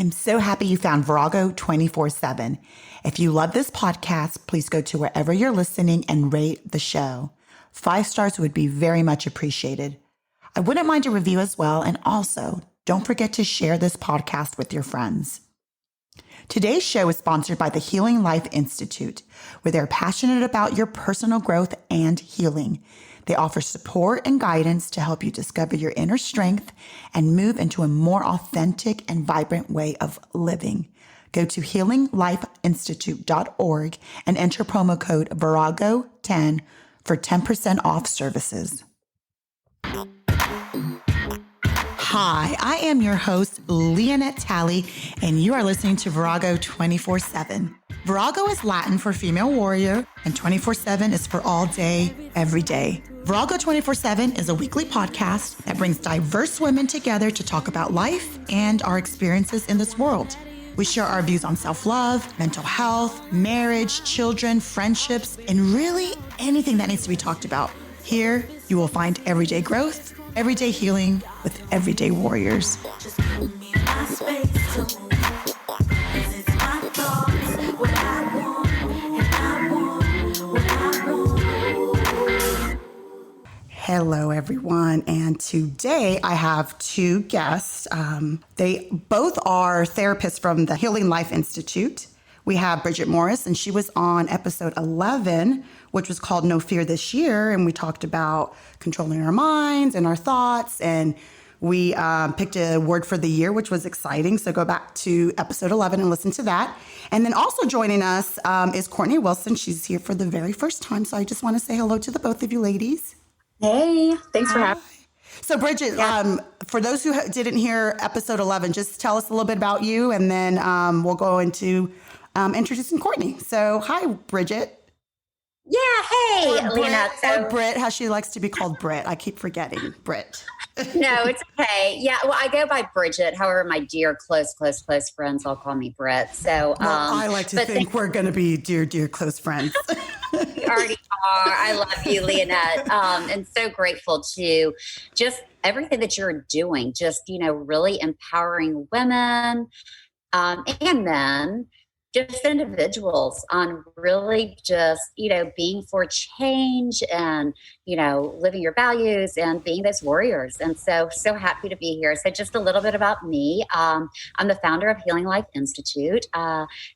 I'm so happy you found Virago 24/7. If you love this podcast, please go to wherever you're listening and rate the show. 5 stars would be very much appreciated. I wouldn't mind a review as well. And also, don't forget to share this podcast with your friends. Today's show is sponsored by the Healing Life Institute, where they're passionate about your personal growth and healing. They offer support and guidance to help you discover your inner strength and move into a more authentic and vibrant way of living. Go to healinglifeinstitute.org and enter promo code Virago10 for 10% off services. Hi, I am your host, Leonette Talley, and you are listening to Virago 24/7. Virago is Latin for female warrior, and 24/7 is for all day, every day. Virago 24/7 is a weekly podcast that brings diverse women together to talk about life and our experiences in this world. We share our views on self-love, mental health, marriage, children, friendships, and really anything that needs to be talked about. Here, you will find everyday growth, everyday healing with everyday warriors. Just give me my space to move. 'Cause it's my thoughts, what I want, and I want what I want. Hello, everyone. And today I have 2 guests. They both are therapists from the Healing Life Institute. We have Brit Morris, and she was on episode 11, which was called No Fear This Year. And we talked about controlling our minds and our thoughts. And we picked a word for the year, which was exciting. So go back to episode 11 and listen to that. And then also joining us is Courtney Wilson. She's here for the very first time. So I just want to say hello to the both of you ladies. Hey, thanks for having me. So Bridget, for those who didn't hear episode 11, just tell us a little bit about you, and then we'll go into introducing Courtney. So hi, Bridget. Yeah, hey, Lena. Or Brit, how she likes to be called Brit. I keep forgetting Brit. No, it's okay. Yeah, well, I go by Bridget. However, my dear, close friends all call me Brit. So I like to think we're going to be dear, close friends. You already are. I love you, Leonette. And so grateful to just everything that you're doing, just, really empowering women and men, just individuals on really just, being for change and, living your values and being those warriors. And so happy to be here. So just a little bit about me. I'm the founder of Healing Life Institute.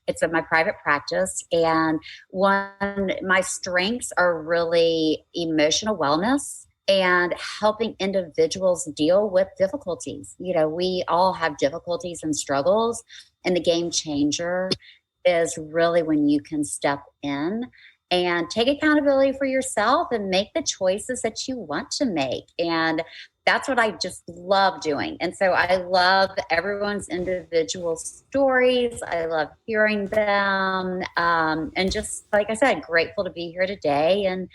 It's my private practice. And my strengths are really emotional wellness and helping individuals deal with difficulties. We all have difficulties and struggles, and the game changer is really when you can step in and take accountability for yourself and make the choices that you want to make. And that's what I just love doing. And so I love everyone's individual stories. I love hearing them. And just, like I said, grateful to be here today and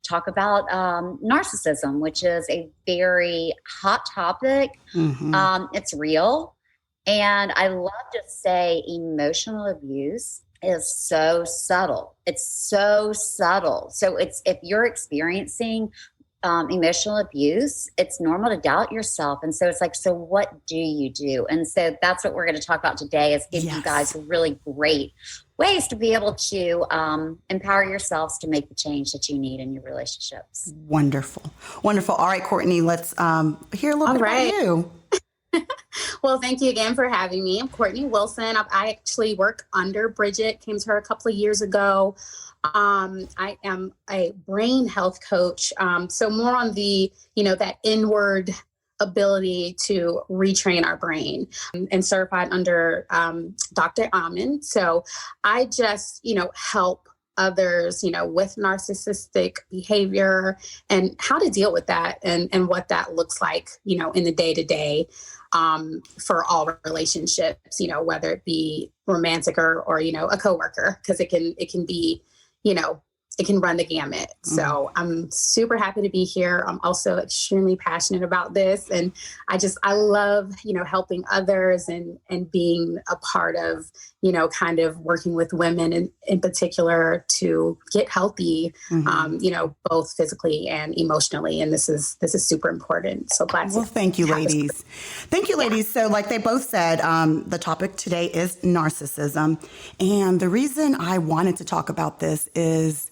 talk about narcissism, which is a very hot topic. Mm-hmm. It's real. And I love to say emotional abuse is so subtle. It's so subtle. So if you're experiencing emotional abuse, it's normal to doubt yourself. And so it's like, so what do you do? And so that's what we're going to talk about today, is give you guys really great ways to be able to empower yourselves to make the change that you need in your relationships. Wonderful. All right, Courtney, let's hear a little bit about you. Well, thank you again for having me. I'm Courtney Wilson. I actually work under Bridget, came to her a couple of years ago. I am a brain health coach. So more on the, that inward ability to retrain our brain, and certified under Dr. Amen. So I just, help others, with narcissistic behavior and how to deal with that and what that looks like, in the day-to-day for all relationships, whether it be romantic or a coworker, because it can be, it can run the gamut. So I'm super happy to be here. I'm also extremely passionate about this. And I love, helping others and being a part of, kind of working with women in particular to get healthy, both physically and emotionally. And this is super important. So glad. Well, thank you, ladies. Thank you, ladies. So like they both said, the topic today is narcissism. And the reason I wanted to talk about this is,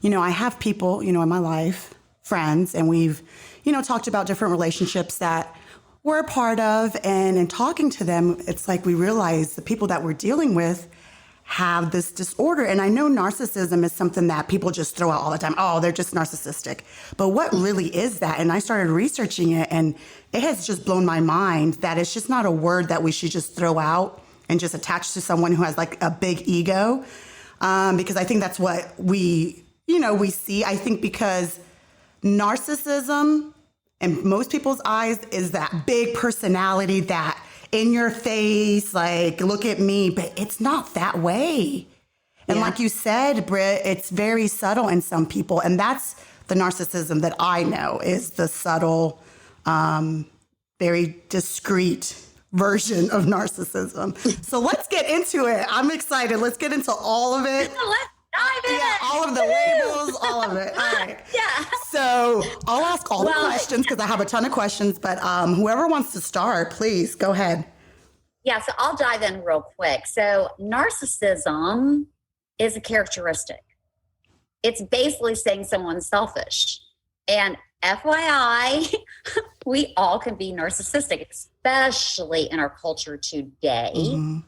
I have people, in my life, friends, and we've, talked about different relationships that we're a part of. And in talking to them, it's like we realize the people that we're dealing with have this disorder. And I know narcissism is something that people just throw out all the time. Oh, they're just narcissistic. But what really is that? And I started researching it, and it has just blown my mind that it's just not a word that we should just throw out and just attach to someone who has like a big ego. Because I think that's what we see. I think because narcissism in most people's eyes is that big personality, that in your face, like, look at me, but it's not that way. And like you said, Brit, it's very subtle in some people. And that's the narcissism that I know, is the subtle, very discreet version of narcissism. So let's get into it. I'm excited. Let's get into all of it. Let's dive in. Yeah, all of the labels, all of it. All right. Yeah. So I'll ask all the questions because I have a ton of questions, but whoever wants to start, please go ahead. Yeah, so I'll dive in real quick. So narcissism is a characteristic. It's basically saying someone's selfish. And FYI, we all can be narcissistic, especially in our culture today. Mm-hmm.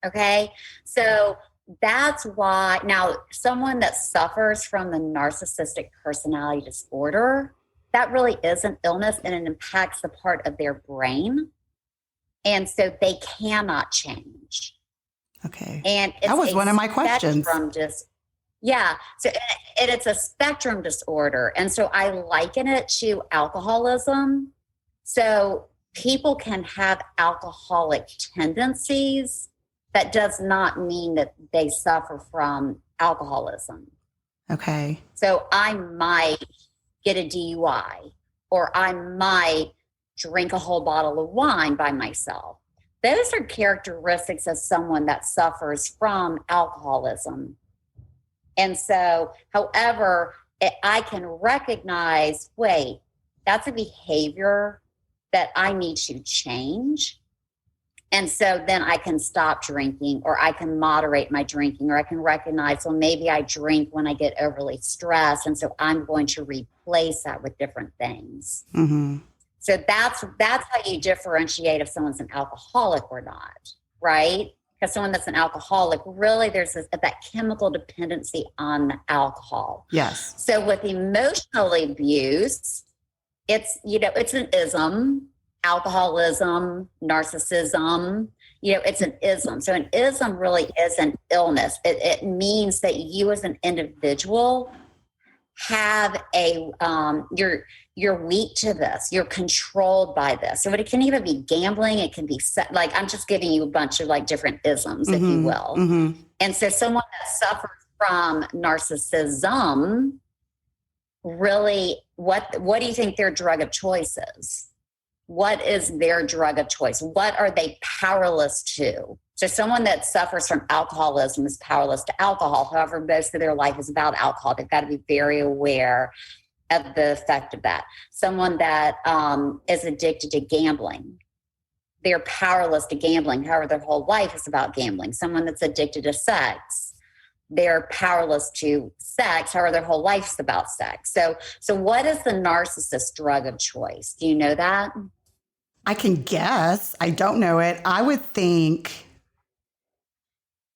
Okay? So that's why now someone that suffers from the narcissistic personality disorder, that really is an illness, and it impacts the part of their brain. And so they cannot change. Okay. And that was one of my questions. So it's a spectrum disorder. And so I liken it to alcoholism. So people can have alcoholic tendencies. That does not mean that they suffer from alcoholism. Okay. So I might get a DUI, or I might drink a whole bottle of wine by myself. Those are characteristics of someone that suffers from alcoholism. And so, however, I can recognize, wait, that's a behavior that I need to change. And so then I can stop drinking, or I can moderate my drinking, or I can recognize, well, maybe I drink when I get overly stressed. And so I'm going to replace that with different things. Mm-hmm. So that's how you differentiate if someone's an alcoholic or not, right? Because someone that's an alcoholic, really there's that chemical dependency on the alcohol. Yes. So with emotional abuse, it's an ism. Alcoholism, narcissism, it's an ism. So an ism really is an illness. It means that you as an individual have you're weak to this. You're controlled by this. So it can even be gambling. It can be like, I'm just giving you a bunch of like different isms, if you will. Mm-hmm. And so someone that suffers from narcissism, really, what do you think their drug of choice is? What is their drug of choice? What are they powerless to? So someone that suffers from alcoholism is powerless to alcohol. However, most of their life is about alcohol. They've got to be very aware of the effect of that. Someone that is addicted to gambling, they're powerless to gambling. However, their whole life is about gambling. Someone that's addicted to sex, they're powerless to sex. However, their whole life is about sex. So what is the narcissist drug of choice? Do you know that? I can guess. I don't know it. I would think,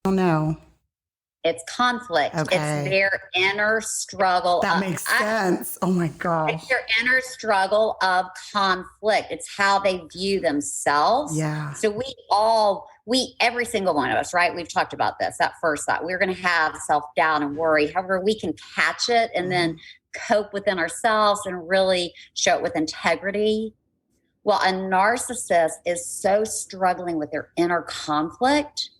I don't know. It's conflict. Okay. It's their inner struggle. That makes sense. Oh my gosh. It's their inner struggle of conflict. It's how they view themselves. Yeah. So every single one of us, right? We've talked about this, that first thought. We're going to have self-doubt and worry. However, we can catch it and then cope within ourselves and really show it with integrity. Well, a narcissist is so struggling with their inner conflict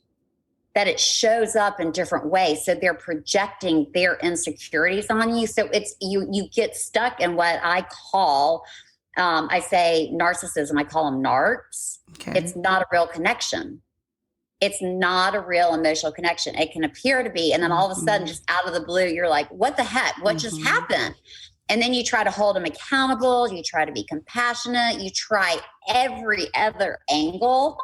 that it shows up in different ways. So they're projecting their insecurities on you. So it's you get stuck in what I call, I say narcissism, I call them narcs. Okay. It's not a real connection. It's not a real emotional connection. It can appear to be. And then all of a sudden, just out of the blue, you're like, what the heck? What just happened? And then you try to hold them accountable. You try to be compassionate. You try every other angle.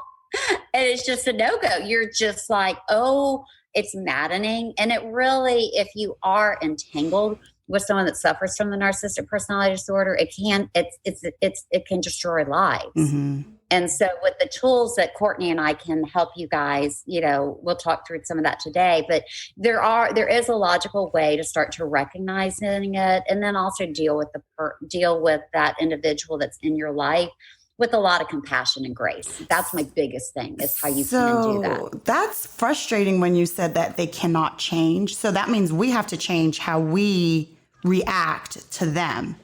And it's just a no-go. You're just like, oh, it's maddening. And it really, if you are entangled with someone that suffers from the narcissistic personality disorder, it can destroy lives. Mm-hmm. And so with the tools that Courtney and I can help you guys, we'll talk through some of that today, but there is a logical way to start to recognizing it, and then also deal with that individual that's in your life with a lot of compassion and grace. That's my biggest thing, is how you can do that. That's frustrating when you said that they cannot change. So that means we have to change how we react to them.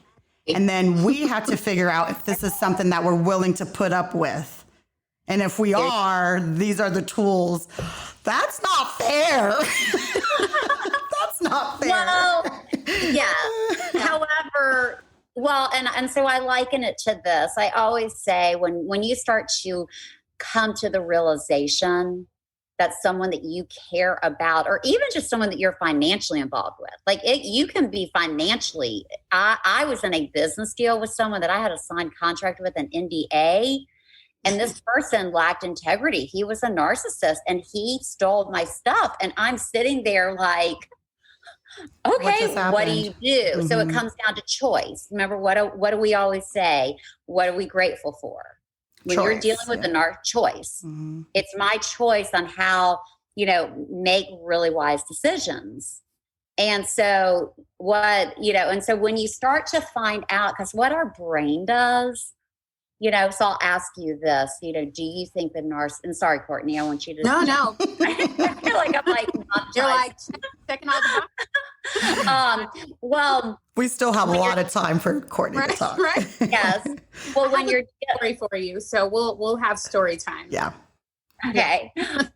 And then we have to figure out if this is something that we're willing to put up with. And if we are, these are the tools. That's not fair. That's not fair. Well, yeah. However, and so I liken it to this. I always say when you start to come to the realization that someone that you care about, or even just someone that you're financially involved with, you can be financially. I was in a business deal with someone that I had a signed contract with, an NDA, and this person lacked integrity. He was a narcissist, and he stole my stuff. And I'm sitting there like, okay, what do you do? Mm-hmm. So it comes down to choice. Remember, what do we always say? What are we grateful for? When you're dealing with the narc, choice. Mm-hmm. It's my choice on how, make really wise decisions. And so so when you start to find out, because what our brain does, so I'll ask you this, do you think the and sorry, Courtney, I want you to. No. I feel like I'm like, you're like checking all the boxes. Well, we still have a lot of time for Courtney to talk. Right? Yes. Well, when you're story for you, so we'll have story time. Yeah. Okay.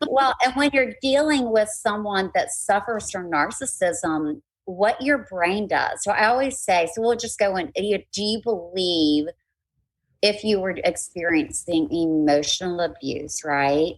Well, and when you're dealing with someone that suffers from narcissism, what your brain does. So I always say, so we'll just go in. Do you believe if you were experiencing emotional abuse, right?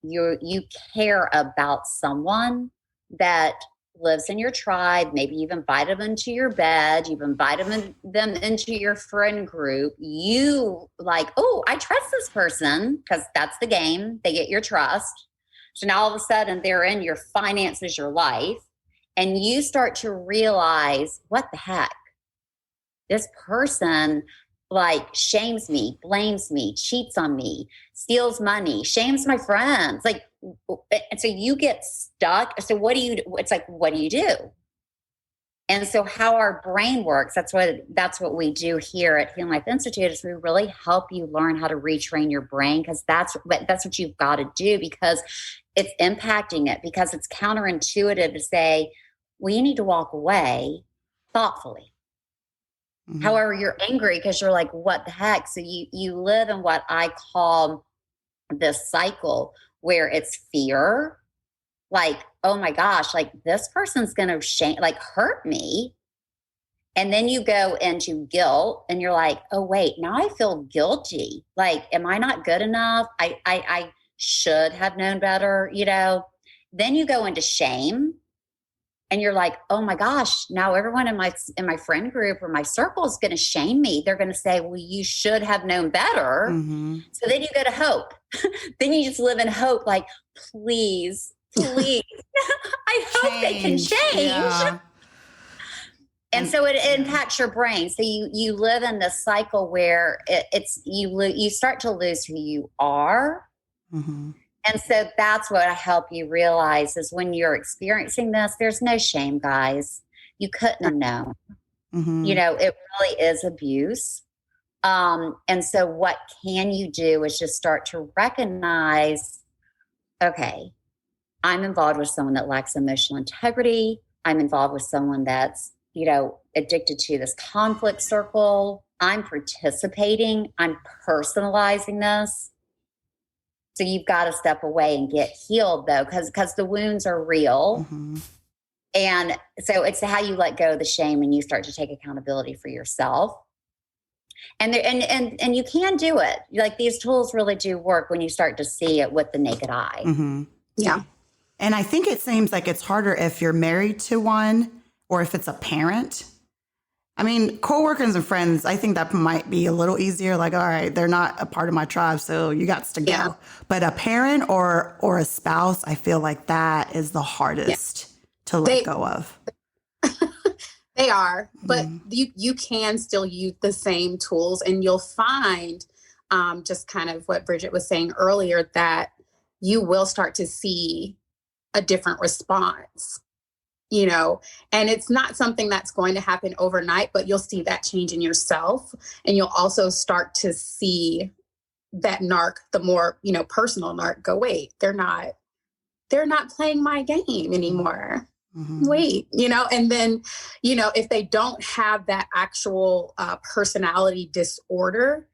You care about someone that lives in your tribe. Maybe you've invited them into your bed. You've invited them into your friend group. You like, oh, I trust this person, because that's the game. They get your trust. So now all of a sudden they're in your finances, your life, and you start to realize, what the heck? This person shames me, blames me, cheats on me, steals money, shames my friends. And so you get stuck. So what do you do? It's like, what do you do? And so how our brain works, that's what we do here at Healing Life Institute, is we really help you learn how to retrain your brain, because that's what you've got to do, because it's impacting it, because it's counterintuitive to say, well, you need to walk away thoughtfully. Mm-hmm. However, you're angry because you're like, what the heck? So you live in what I call this cycle where it's fear, like, oh my gosh, this person's going to hurt me. And then you go into guilt, and you're like, oh wait, now I feel guilty. Am I not good enough? I should have known better, Then you go into shame. And you're like, oh my gosh, now everyone in my friend group or my circle is going to shame me. They're going to say, well, you should have known better. Mm-hmm. So then you go to hope. Then you just live in hope, please, I hope they can change. Yeah. And so it impacts your brain. So you live in this cycle where you start to lose who you are. Mm-hmm. And so that's what I help you realize, is when you're experiencing this, there's no shame, guys. You couldn't have known. Mm-hmm. It really is abuse. And so what can you do is just start to recognize, okay, I'm involved with someone that lacks emotional integrity. I'm involved with someone that's, addicted to this conflict circle. I'm participating. I'm personalizing this. So you've got to step away and get healed, though, because the wounds are real. Mm-hmm. And so it's how you let go of the shame and you start to take accountability for yourself. And you can do it. Like, these tools really do work when you start to see it with the naked eye. Mm-hmm. Yeah. And I think it seems like it's harder if you're married to one or if it's a parent. I mean, coworkers and friends, I think that might be a little easier. Like, all right, they're not a part of my tribe, so you got to go. Yeah. But a parent or a spouse, I feel like that is the hardest to let go of. They are, but you can still use the same tools, and you'll find just kind of what Bridget was saying earlier, that you will start to see a different response. And it's not something that's going to happen overnight, but you'll see that change in yourself. And you'll also start to see that narc, the more, personal narc, go, wait, they're not playing my game anymore. Mm-hmm. Wait, and then, if they don't have that actual personality disorder,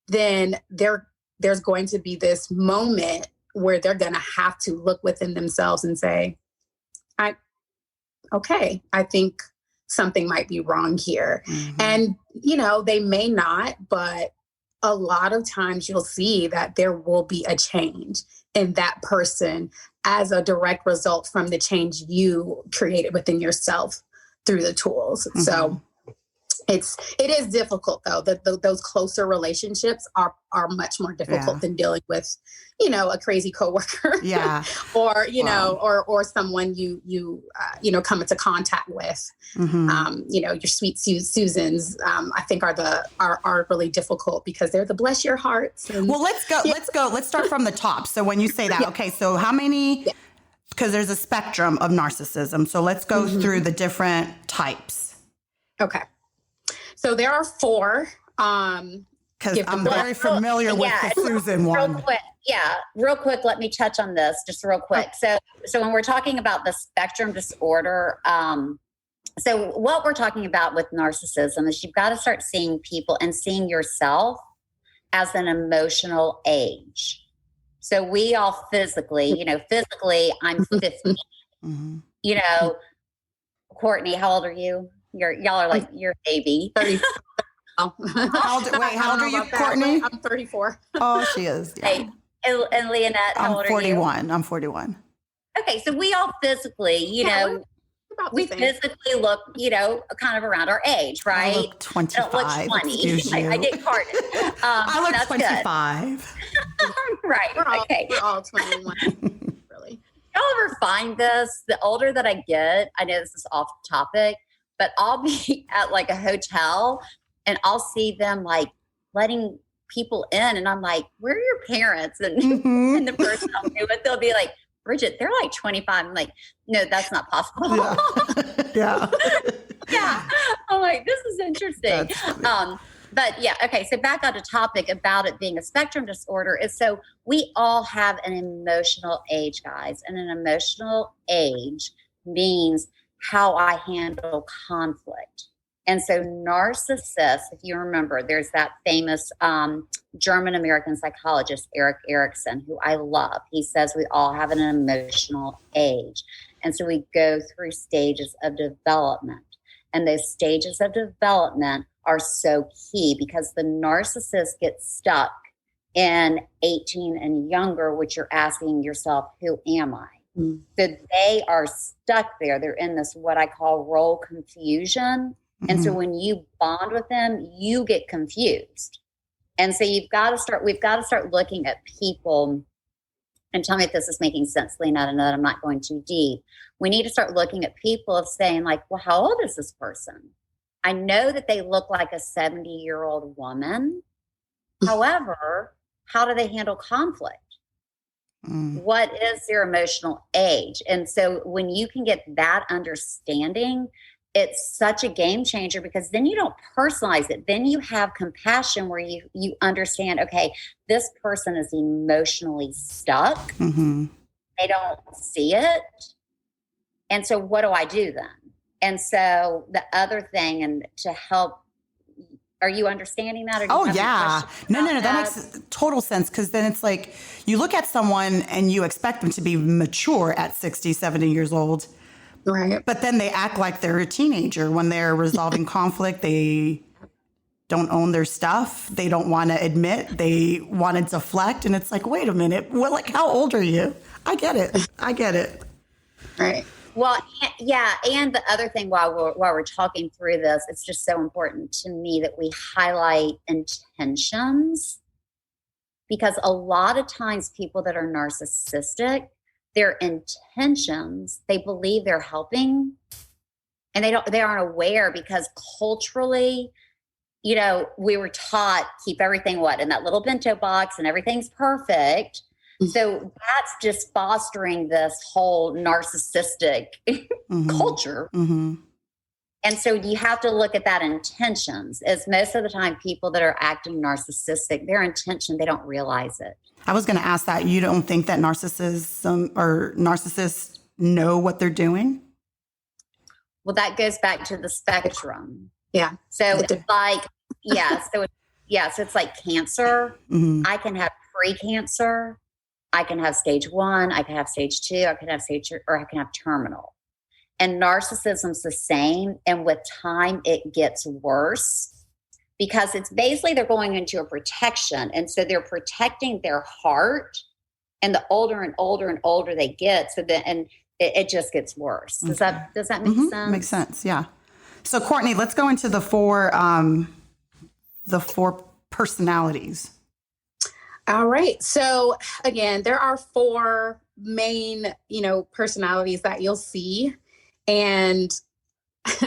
then there's going to be this moment where they're going to have to look within themselves and say, I think something might be wrong here. Mm-hmm. And, they may not, but a lot of times you'll see that there will be a change in that person as a direct result from the change you created within yourself through the tools. Mm-hmm. So it is difficult, though, that those closer relationships are much more difficult than dealing with, a crazy coworker, or, or someone you come into contact with, mm-hmm. Your sweet Susans, I think are really difficult because they're the bless your hearts. And, well, let's go. Let's start from the top. So when you say that, okay, so how many, because there's a spectrum of narcissism. So let's go mm-hmm. through the different types. Okay. So there are 4. Because I'm very familiar with the Susan one. Real quick. Let me touch on this just real quick. So when we're talking about the spectrum disorder, so what we're talking about with narcissism is you've got to start seeing people and seeing yourself as an emotional age. So we all physically, I'm 50. Mm-hmm. Courtney, how old are you? Y'all are like your baby. 30. How old are you, Courtney? I'm 34. Oh, she is. Yeah. Hey, and Leonette, how old 41. are you? I'm 41. Okay, so we all physically, we physically look, kind of around our age, right? I look 25. I look 20. I get carded. I look 25. Right. We're all 21. Really. Y'all ever find this? The older that I get, I know this is off topic, but I'll be at like a hotel and I'll see them like letting people in. And I'm like, where are your parents? And, mm-hmm. and the person I'll do it, they'll be like, Bridget, they're like 25. I'm like, no, that's not possible. Yeah. Yeah. I'm like, this is interesting. But yeah, okay. So back on the topic about it being a spectrum disorder is so we all have an emotional age, guys. And an emotional age means how I handle conflict. And so narcissists, if you remember, there's that famous German-American psychologist, Erik Erikson, who I love. He says we all have an emotional age. And so we go through stages of development. And those stages of development are so key because the narcissist gets stuck in 18 and younger, which you're asking yourself, who am I? Mm-hmm. So they are stuck there. They're in this, what I call role confusion. And so when you bond with them, you get confused. And so we've got to start looking at people, and tell me if this is making sense, Lena, I know that I'm not going too deep. We need to start looking at people of saying like, well, how old is this person? I know that they look like a 70-year-old woman. However, how do they handle conflict? What is their emotional age? And so when you can get that understanding, it's such a game changer because then you don't personalize it. Then you have compassion where you understand, okay, this person is emotionally stuck. Mm-hmm. They don't see it. And so what do I do then? And so the other thing, and to help Are you understanding that? Or do you Oh, have any yeah. questions No, about that makes total sense. Because then it's like you look at someone and you expect them to be mature at 60, 70 years old. Right. But then they act like they're a teenager when they're resolving conflict. They don't own their stuff. They don't want to admit. They want to deflect. And it's like, wait a minute. Well, like, how old are you? I get it. Right. Well, yeah. And the other thing while we're talking through this, it's just so important to me that we highlight intentions, because a lot of times people that are narcissistic, their intentions, they believe they're helping, and they aren't aware, because culturally, you know, we were taught keep everything in that little bento box and everything's perfect. So that's just fostering this whole narcissistic culture. Mm-hmm. And so you have to look at that intentions, as most of the time people that are acting narcissistic, their intention, they don't realize it. I was going to ask that. You don't think that narcissists know what they're doing? Well, that goes back to the spectrum. Yeah. So it's like, so it's like cancer. Mm-hmm. I can have pre-cancer. I can have stage 1. I can have stage 2. I can have stage 3, or I can have terminal. And narcissism's the same. And with time, it gets worse, because it's basically they're going into a protection. And so they're protecting their heart. And the older and older and older they get, it just gets worse. Does that make sense? Makes sense. Yeah. So Courtney, let's go into the four personalities. All right. So again, there are 4 main, personalities that you'll see. And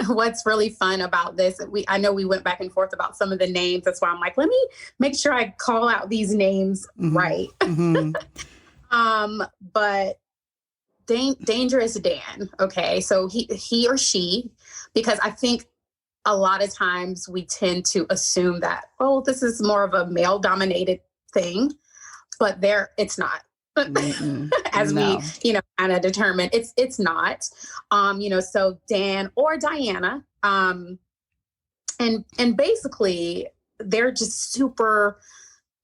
what's really fun about this, I know we went back and forth about some of the names. That's why I'm like, let me make sure I call out these names right. Mm-hmm. But Dangerous Dan. Okay. So he or she, because I think a lot of times we tend to assume that, this is more of a male dominated thing, but it's not. As we, kind of determine it's not, so Dan or Diana, and basically they're just super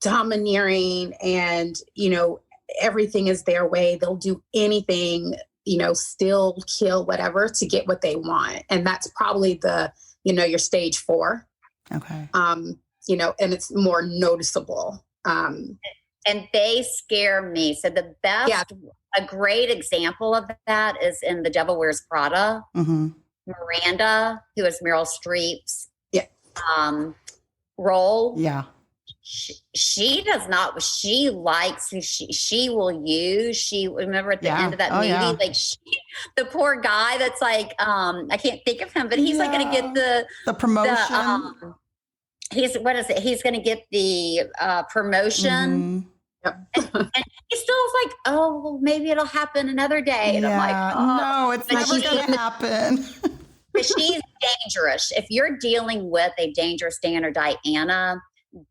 domineering, and, everything is their way. They'll do anything, still kill whatever to get what they want. And that's probably your stage 4. Okay. And it's more noticeable. And they scare me. So the best, a great example of that is in The Devil Wears Prada. Mm-hmm. Miranda, who is Meryl Streep's role. Yeah. She does not, she likes who she will use. Remember at the end of that movie, like the poor guy that's like, I can't think of him, but he's like going to get the promotion. He's going to get the promotion. Mm-hmm. And he still is like, well, maybe it'll happen another day. And I'm like, no, it's never going to happen. But she's dangerous. If you're dealing with a dangerous Dan or Diana,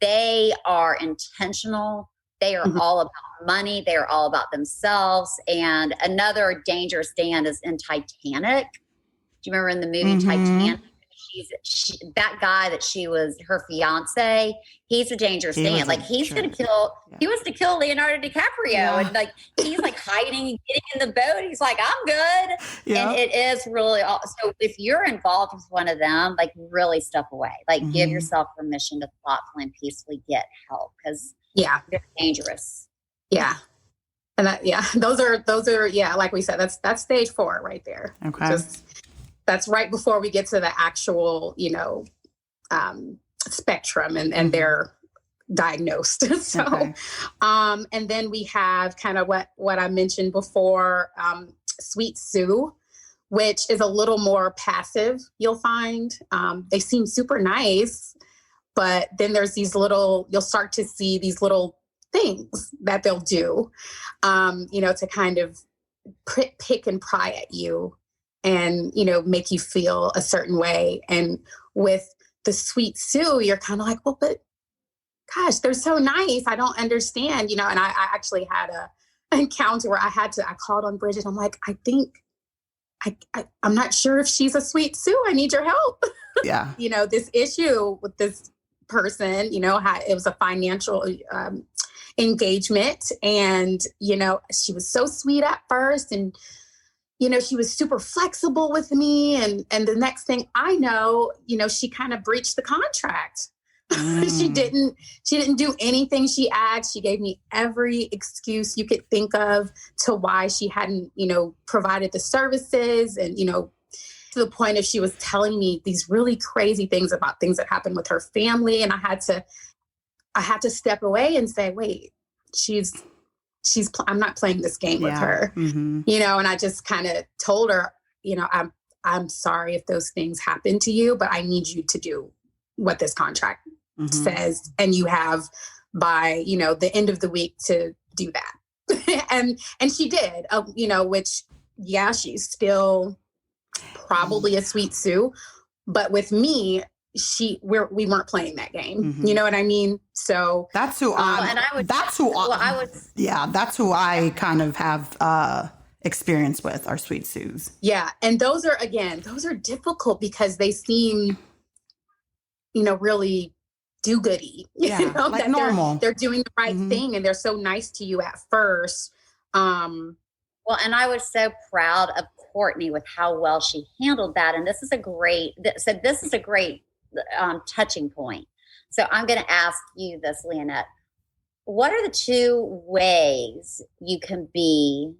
they are intentional. They are all about money. They are all about themselves. And another dangerous Dan is in Titanic. Do you remember in the movie Titanic? That guy that she was her fiance, he's a dangerous Dan. Like he's going to kill, he wants to kill Leonardo DiCaprio. And like, he's like hiding and getting in the boat. He's like, I'm good. And it is really, so if you're involved with one of them, like really step away, like give yourself permission to thoughtfully and peacefully get help. Cause they're dangerous. Yeah. And those are, like we said, that's stage 4 right there. Okay. That's right before we get to the actual, spectrum and they're diagnosed. So, and then we have kind of what I mentioned before, Sweet Sue, which is a little more passive, you'll find. They seem super nice, but then there's you'll start to see these little things that they'll do, to kind of pick and pry at you and, make you feel a certain way. And with the Sweet Sue, you're kind of like, well, but gosh, they're so nice. I don't understand, and I actually had an encounter where I called on Bridget. I'm like, I think I'm not sure if she's a Sweet Sue. I need your help. Yeah. This issue with this person, you know, it was a financial engagement. And, you know, she was so sweet at first. And, you know, she was super flexible with me. And the next thing I know, you know, she kind of breached the contract. She didn't do anything she asked. She gave me every excuse you could think of to why she hadn't, you know, provided the services. And, you know, to the point of she was telling me these really crazy things about things that happened with her family. And I had to step away and say, wait, I'm not playing this game with her, you know, and I just kind of told her, you know, I'm sorry if those things happen to you, but I need you to do what this contract says. And you have by, you know, the end of the week to do that. and she did, you know, which, yeah, she's still probably a sweet Sue, but with me, we weren't playing that game. You know what I mean? So that's who that's who I kind of have experience with, our sweet Sues. Yeah. And those are difficult because they seem, you know, really do-goody, you know, like that normal. They're doing the right thing and they're so nice to you at first. Well, and I was so proud of Courtney with how well she handled that. And this is a great touching point. So I'm going to ask you this, Leonette. What are the 2 ways you can be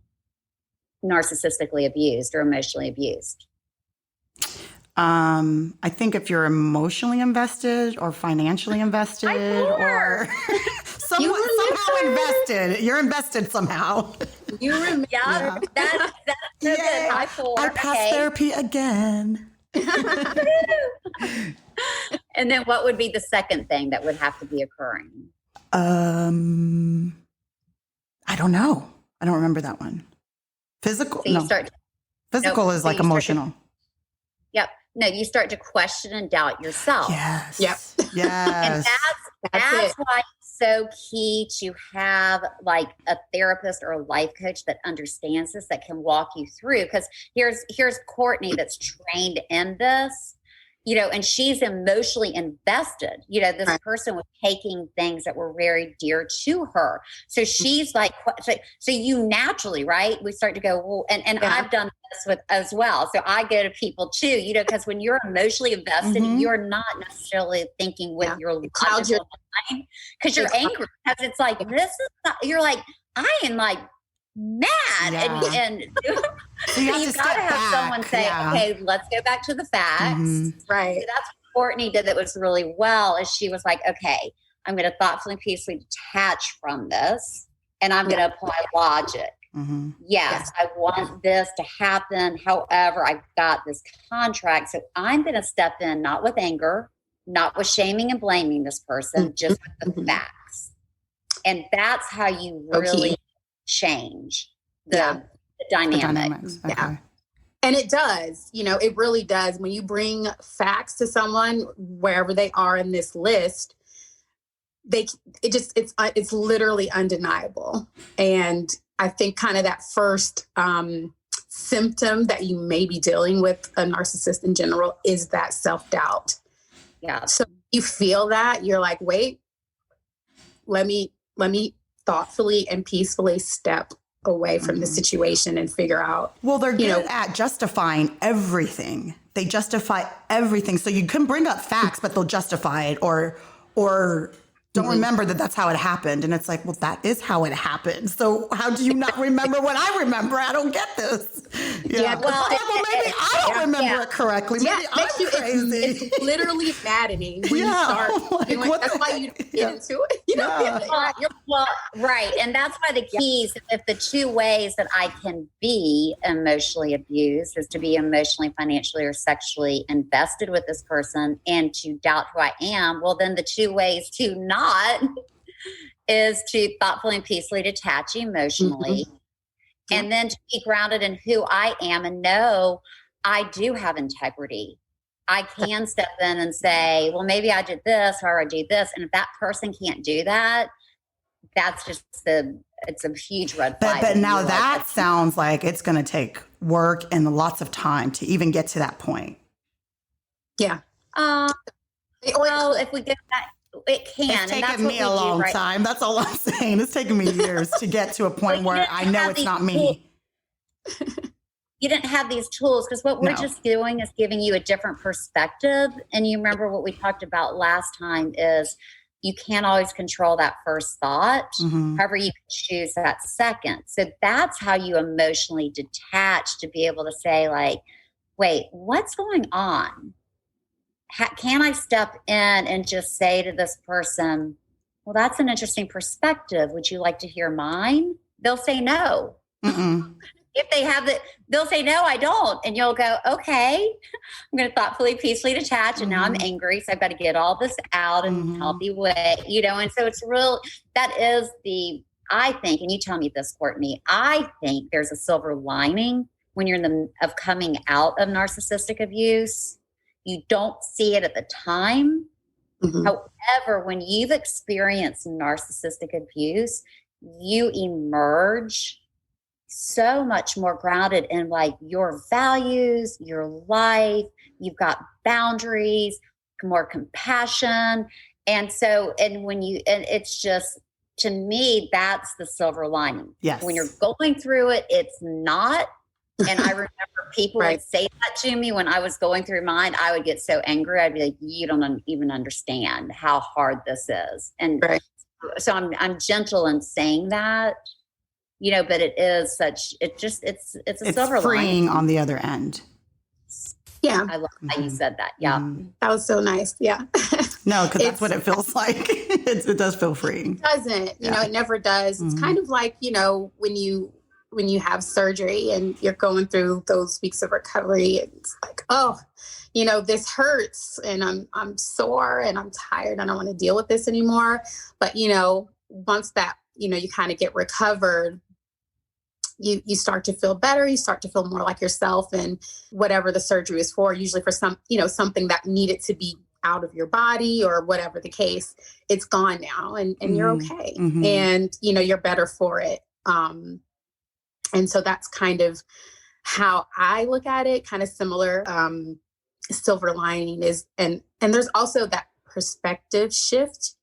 narcissistically abused or emotionally abused? I think if you're emotionally invested or financially invested or somehow invested, you're invested somehow. You remember? Yeah. That's so good. High 4. I passed therapy again. And then what would be the second thing that would have to be occurring? I don't know. I don't remember that one. Physical? So Physical is like emotional. Yep. No, you start to question and doubt yourself. Yes. Yep. Yes. And that's why it's so key to have like a therapist or a life coach that understands this, that can walk you through. Because here's Courtney that's trained in this, you know, and she's emotionally invested. You know, this person was taking things that were very dear to her. So she's like, so you naturally, right? We start to go, well, and I've done this with as well. So I go to people too, you know, because when you're emotionally invested, you're not necessarily thinking with your logical mind, because you're angry, because it's like, this is not, you're like, I am like mad. And so you've got to have someone say, okay, let's go back to the facts. Right. So that's what Courtney did that was really well, is she was like, okay, I'm going to thoughtfully and peacefully detach from this, and I'm going to apply logic. Yes, I want this to happen. However, I've got this contract. So I'm going to step in, not with anger, not with shaming and blaming this person, just with the facts. And that's how you really change the dynamics. Okay. Yeah. And it does, you know, it really does. When you bring facts to someone, wherever they are in this list, it's literally undeniable. And I think kind of that first symptom that you may be dealing with a narcissist in general is that self-doubt. Yeah. So you feel that, you're like, wait, let me thoughtfully and peacefully step away from the situation and figure out. Well, they're good at justifying everything. They justify everything. So you can bring up facts, but they'll justify it or don't remember that that's how it happened. And it's like, well, that is how it happened. So how do you not remember what I remember? I don't get this. Yeah. Well, maybe I don't remember it correctly. Maybe I'm crazy. It's literally maddening when you start doing, that's why you get into it. You know? Well, right. And that's why the keys, if the 2 ways that I can be emotionally abused is to be emotionally, financially, or sexually invested with this person and to doubt who I am, well, then the 2 ways to not is to thoughtfully and peacefully detach emotionally, and then to be grounded in who I am and know I do have integrity. I can step in and say, well, maybe I did this or I do this. And if that person can't do that, that's just it's a huge red flag. But now that sounds like it's going to take work and lots of time to even get to that point. Yeah. Well, if we get that, it can. It's taken me a long time. That's all I'm saying. It's taken me years to get to a point where I know it's not me. You didn't have these tools because what we're just doing is giving you a different perspective. And you remember what we talked about last time is you can't always control that first thought. However, you can choose that second. So that's how you emotionally detach to be able to say like, wait, what's going on? Can I step in and just say to this person, well, that's an interesting perspective. Would you like to hear mine? They'll say no. If they have it, they'll say, no, I don't. And you'll go, okay, I'm going to thoughtfully, peacefully detach. And now I'm angry. So I've got to get all this out in a healthy way, you know? And so it's that is I think, and you tell me this, Courtney, I think there's a silver lining when you're of coming out of narcissistic abuse. You don't see it at the time. However, when you've experienced narcissistic abuse, you emerge so much more grounded in like your values, your life. You've got boundaries, more compassion. And it's just, to me, that's the silver lining. Yes. When you're going through it, it's not. And I remember people would say that to me when I was going through mine. I would get so angry. I'd be like, you don't even understand how hard this is. And so I'm gentle in saying that. You know, but it's a silver freeing lining on the other end. Yeah. I love how you said that. Yeah. That was so nice. Yeah. No, because that's what it feels like. It does feel freeing. It doesn't, you know, it never does. It's kind of like, you know, when you have surgery and you're going through those weeks of recovery, it's like, oh, you know, this hurts and I'm sore and I'm tired. I don't want to deal with this anymore. But, you know, once that, you know, you kind of get recovered, you start to feel better. You start to feel more like yourself, and whatever the surgery is for, usually for something that needed to be out of your body or whatever the case, it's gone now and you're okay. And, you know, you're better for it. And so that's kind of how I look at it, kind of similar. Silver lining is, and there's also that perspective shift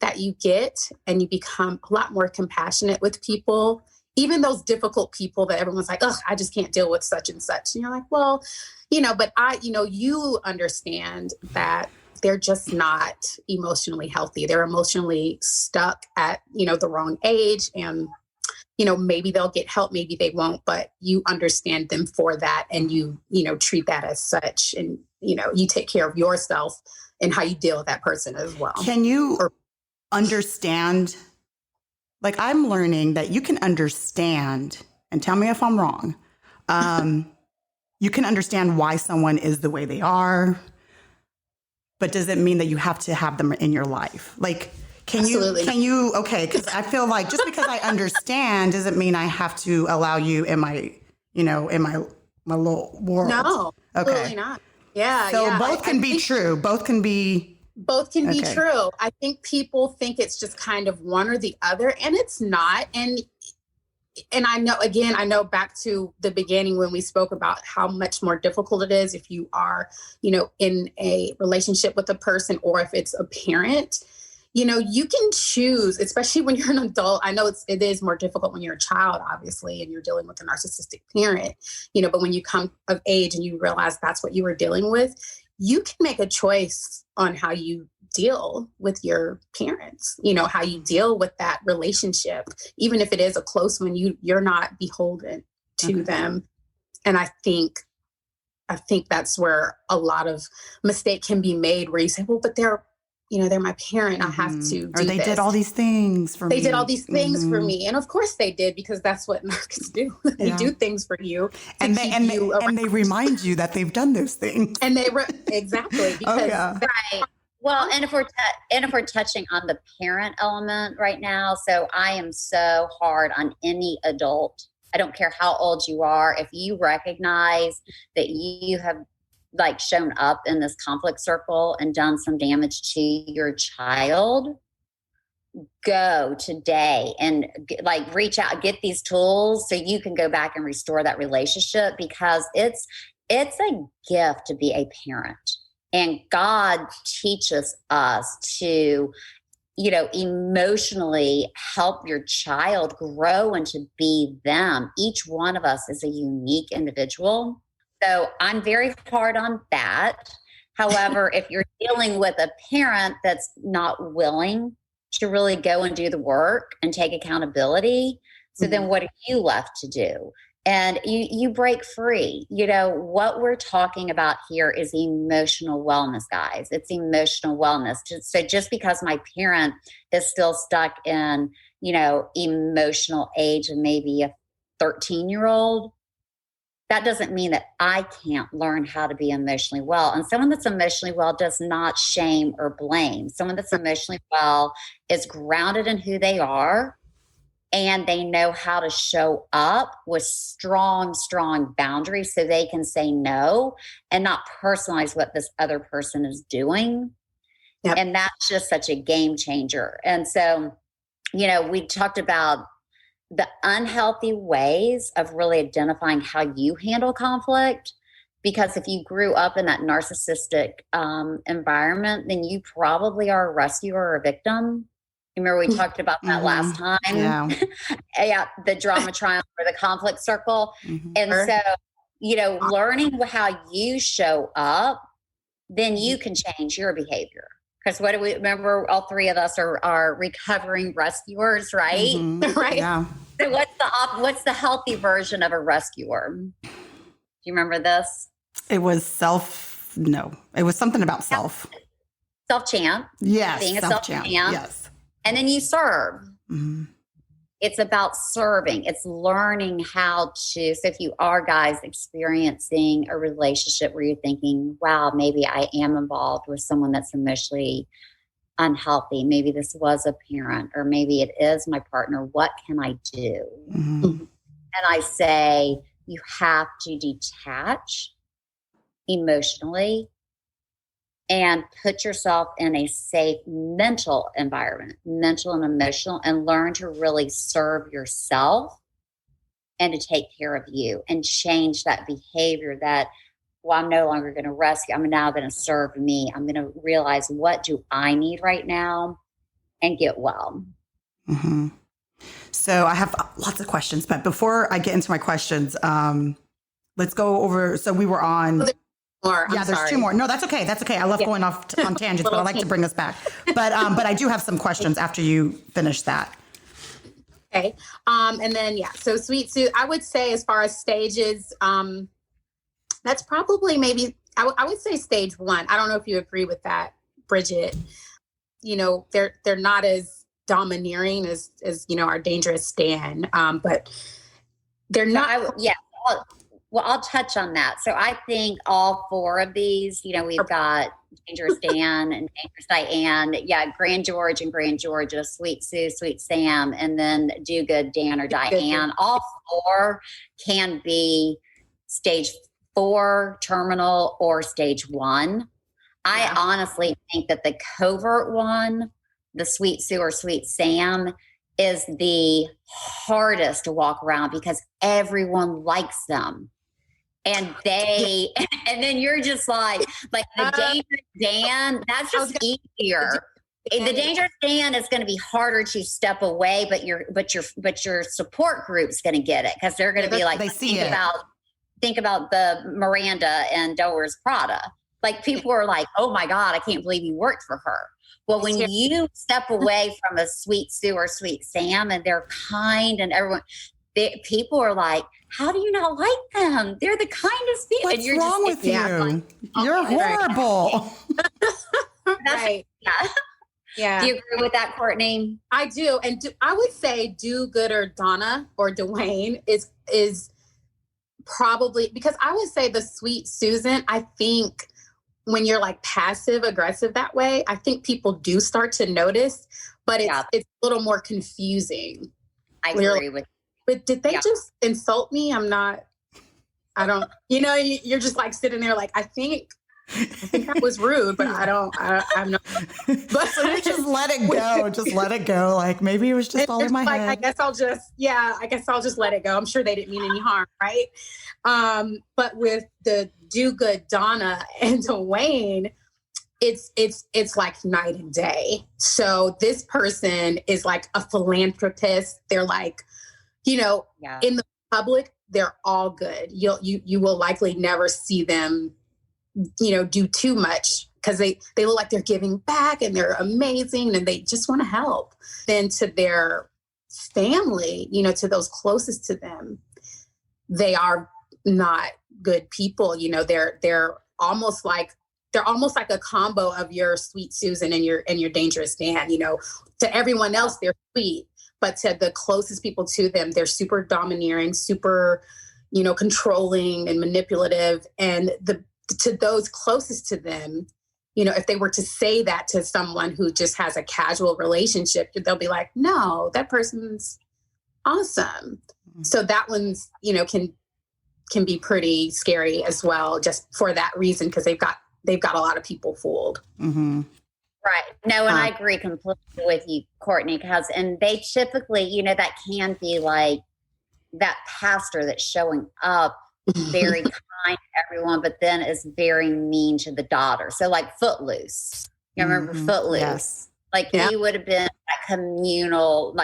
that you get, and you become a lot more compassionate with people, even those difficult people that everyone's like, oh, I just can't deal with such and such. And you're like, well, you know, but you understand that they're just not emotionally healthy. They're emotionally stuck at, you know, the wrong age, and, you know, maybe they'll get help, maybe they won't, but you understand them for that. And you know, treat that as such. And, you know, you take care of yourself and how you deal with that person as well. Can you understand? Like, I'm learning that you can understand, and tell me if I'm wrong. You can understand why someone is the way they are, but does it mean that you have to have them in your life? Like, can you, okay. Cause I feel like just because I understand doesn't mean I have to allow you in my, you know, in my little world. No, absolutely not. Yeah. So both can be true. Both can be true. I think people think it's just kind of one or the other, and it's not. And I know back to the beginning when we spoke about how much more difficult it is if you are, you know, in a relationship with a person, or if it's a parent. You know, you can choose, especially when you're an adult. I know it is more difficult when you're a child, obviously, and you're dealing with a narcissistic parent, you know, but when you come of age and you realize that's what you were dealing with, you can make a choice on how you deal with your parents, you know, how you deal with that relationship, even if it is a close one, you're not beholden to them. And I think that's where a lot of mistake can be made, where you say, well, but they're my parent. I have to do or they did all these things for me. They did all these things for me. And of course they did, because that's what narcs do. They do things for you. And they remind you that they've done those things. And exactly. Because right. Well, and if we're touching on the parent element right now, so I am so hard on any adult. I don't care how old you are. If you recognize that you have like shown up in this conflict circle and done some damage to your child, go today and like reach out, get these tools so you can go back and restore that relationship, because it's a gift to be a parent. And God teaches us to emotionally help your child grow and to be them. Each one of us is a unique individual. So I'm very hard on that. However, if you're dealing with a parent that's not willing to really go and do the work and take accountability, so then what are you left to do? And you break free. What we're talking about here is emotional wellness, guys. It's emotional wellness. So just because my parent is still stuck in, emotional age of maybe a 13-year-old, that doesn't mean that I can't learn how to be emotionally well. And someone that's emotionally well does not shame or blame. Someone that's emotionally well is grounded in who they are, and they know how to show up with strong boundaries so they can say no and not personalize what this other person is doing. Yep. And that's just such a game changer. And so, we talked about the unhealthy ways of really identifying how you handle conflict, because if you grew up in that narcissistic environment, then you probably are a rescuer or a victim. Remember we talked about that last time? Yeah. Yeah, the drama triangle or the conflict circle. And so, learning how you show up, then you can change your behavior. Because what do we remember? All three of us are recovering rescuers, right? Right. Yeah. So what's the healthy version of a rescuer? Do you remember this? It was it was something about self. Self-champ. Yes. Being a self-champ. Yes. And then you serve. It's about serving. It's learning how to. So if you are, guys, experiencing a relationship where you're thinking, wow, maybe I am involved with someone that's emotionally unhealthy. Maybe this was a parent, or maybe it is my partner. What can I do? And I say, you have to detach emotionally and put yourself in a safe mental environment, mental and emotional, and learn to really serve yourself and to take care of you and change that behavior that, well, I'm no longer going to rescue. I'm now going to serve me. I'm going to realize, what do I need right now, and get well. So I have lots of questions, but before I get into my questions, let's go over. So we were on... there's two more. No, that's okay. That's okay. I love going off on tangents, but I like to bring us back. But I do have some questions after you finish that. Okay. And then, so Sweet Sue, I would say as far as stages, that's probably maybe, I would say stage 1. I don't know if you agree with that, Bridget. They're not as domineering as our dangerous Stan, but they're not. Well, I'll touch on that. So I think all 4 of these, we've got Dangerous Dan and Dangerous Diane. Yeah, Grand George and Grand Georgia, Sweet Sue, Sweet Sam, and then Do Good Dan or Diane. All 4 can be stage 4 terminal or stage 1. I honestly think that the covert one, the Sweet Sue or Sweet Sam, is the hardest to walk around because everyone likes them. And and then you're just like the Dangerous Dan, that's just easier. The Dangerous Dan is going to be harder to step away, but your support group's going to get it, because they're going to be like, they see think about the Miranda and Doer's Prada. Like, people are like, oh my God, I can't believe you worked for her. Well, when you step away from a Sweet Sue or Sweet Sam and they're kind and everyone, people are like, how do you not like them? They're the kindest people. What's wrong with you? You're horrible. Right. Yeah. Do you agree with that, Courtney? I do. And I would say Do Gooder Donna or Dwayne is probably, because I would say the Sweet Susan, I think when you're like passive aggressive that way, I think people do start to notice, but it's a little more confusing. I agree with you. But did they just insult me? You're just like sitting there like, I think that was rude, but I'm not. But so just let it go. Just let it go. Like, maybe it was just all in my head. I guess I'll just let it go. I'm sure they didn't mean any harm, right? But with the Do Good Donna and Dwayne, it's like night and day. So this person is like a philanthropist. They're like, in the public, they're all good. You will likely never see them, do too much because they look like they're giving back and they're amazing and they just want to help. Then to their family, to those closest to them, they are not good people. They're almost like a combo of your sweet Susan and your dangerous Dan. To everyone else, they're sweet, but to the closest people to them, they're super domineering, super, controlling and manipulative. And to those closest to them, if they were to say that to someone who just has a casual relationship, they'll be like, no, that person's awesome. Mm-hmm. So that one's, can be pretty scary as well, just for that reason, because they've got a lot of people fooled. Mm-hmm. Right. No, and I agree completely with you, Courtney, and they typically, that can be like that pastor that's showing up very kind to everyone, but then is very mean to the daughter. So like Footloose. You remember Footloose? Yes. Like he would have been a communal,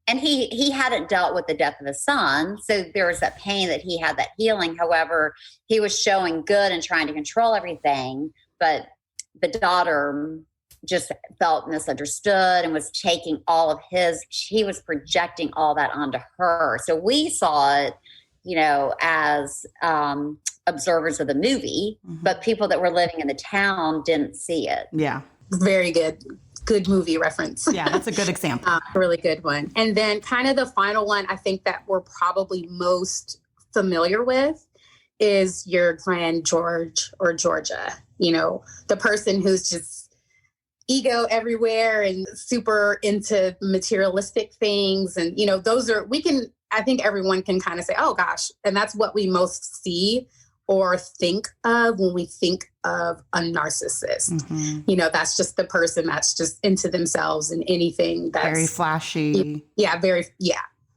and he hadn't dealt with the death of his son. So there was that pain that he had, that healing. However, he was showing good and trying to control everything. But the daughter just felt misunderstood and was taking all of he was projecting all that onto her. So we saw it, as observers of the movie, but people that were living in the town didn't see it. Yeah. Very good. Good movie reference. Yeah, that's a good example. Really good one. And then kind of the final one I think that we're probably most familiar with is your Grand George or Georgia, the person who's just ego everywhere and super into materialistic things. And, I think everyone can kind of say, oh gosh, and that's what we most see or think of when we think of a narcissist. Mm-hmm. That's just the person that's just into themselves and anything that's very flashy. Yeah,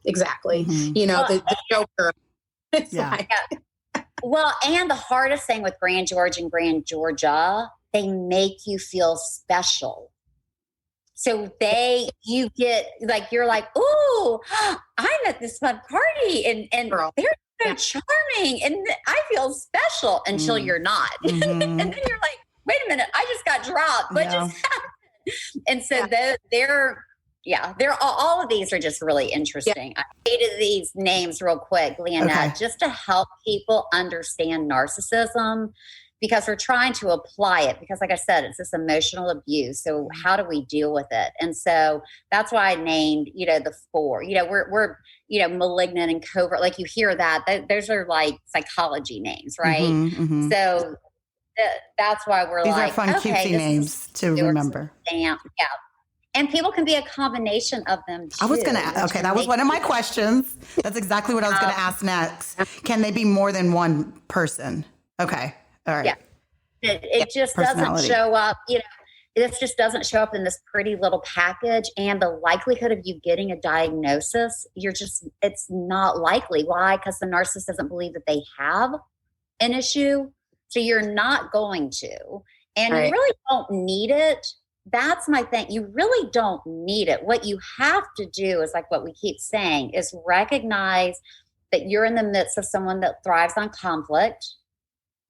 exactly. Mm-hmm. The Joker. Well, and the hardest thing with Grand George and Grand Georgia, they make you feel special. So you get you're like, ooh, I'm at this fun party and they're so charming and I feel special until you're not. Mm-hmm. And then you're like, wait a minute, I just got dropped. What just happened? And so they're all of these are just really interesting. Yeah. I hated these names real quick, Leonette, just to help people understand narcissism, because we're trying to apply it, because like I said, it's this emotional abuse. So how do we deal with it? And so that's why I named, the 4, we're malignant and covert. Like you hear that, those are like psychology names, right? Mm-hmm, mm-hmm. So that's why we're these are fun, cutesy names to remember. Yeah. And people can be a combination of them too. I was going to, that was one of my questions. That's exactly what I was going to ask next. Can they be more than one person? Okay. All right. Yeah. It just doesn't show up, this just doesn't show up in this pretty little package. And the likelihood of you getting a diagnosis, it's not likely. Why? Because the narcissist doesn't believe that they have an issue. So you're not going to. And you really don't need it. That's my thing. You really don't need it. What you have to do is like what we keep saying is recognize that you're in the midst of someone that thrives on conflict.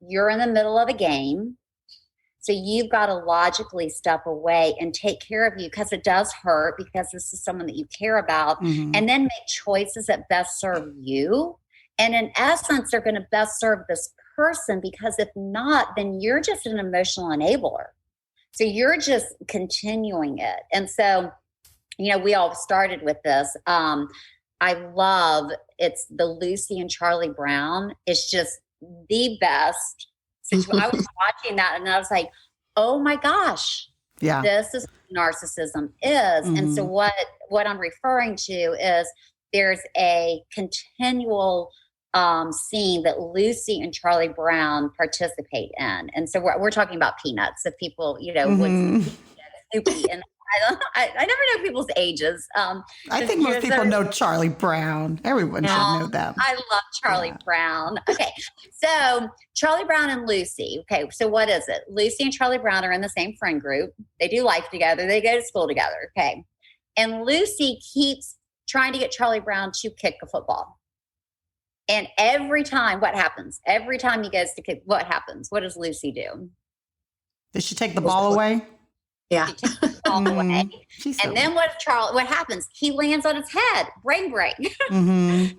You're in the middle of a game. So you've got to logically step away and take care of you, because it does hurt, because this is someone that you care about, and then make choices that best serve you. And in essence, they're going to best serve this person, because if not, then you're just an emotional enabler. So you're just continuing it. And so, we all started with this. I love it's the Lucy and Charlie Brown. It's just the best situation. I was watching that and I was like, oh my gosh, this is what narcissism is. And so what I'm referring to is there's a continual scene that Lucy and Charlie Brown participate in. And so we're talking about Peanuts, if people, would Snoopy in the I never know people's ages. I think most people know Charlie Brown. Everyone should know them. I love Charlie Brown. Okay. So Charlie Brown and Lucy. Okay. So what is it? Lucy and Charlie Brown are in the same friend group. They do life together. They go to school together. Okay. And Lucy keeps trying to get Charlie Brown to kick a football. And every time, what happens? Every time he goes to kick, what happens? What does Lucy do? Does she take the ball away? Yeah. She takes the ball away. And then what happens? He lands on his head, brain break, because he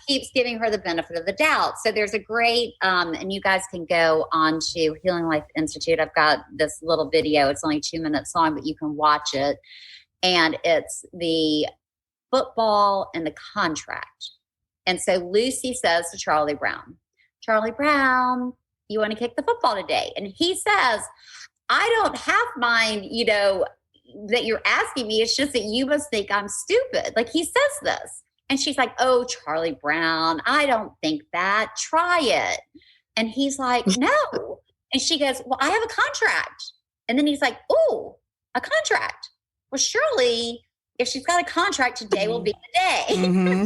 keeps giving her the benefit of the doubt. So there's a great, and you guys can go on to Healing Life Institute. I've got this little video. It's only 2 minutes long, but you can watch it. And it's the football and the contract. And so Lucy says to Charlie Brown, you want to kick the football today? And he says, I don't have mine, that you're asking me. It's just that you must think I'm stupid. Like he says this. And she's like, oh, Charlie Brown, I don't think that. Try it. And he's like, no. And she goes, well, I have a contract. And then he's like, oh, a contract. Well, surely if she's got a contract, today will be the day,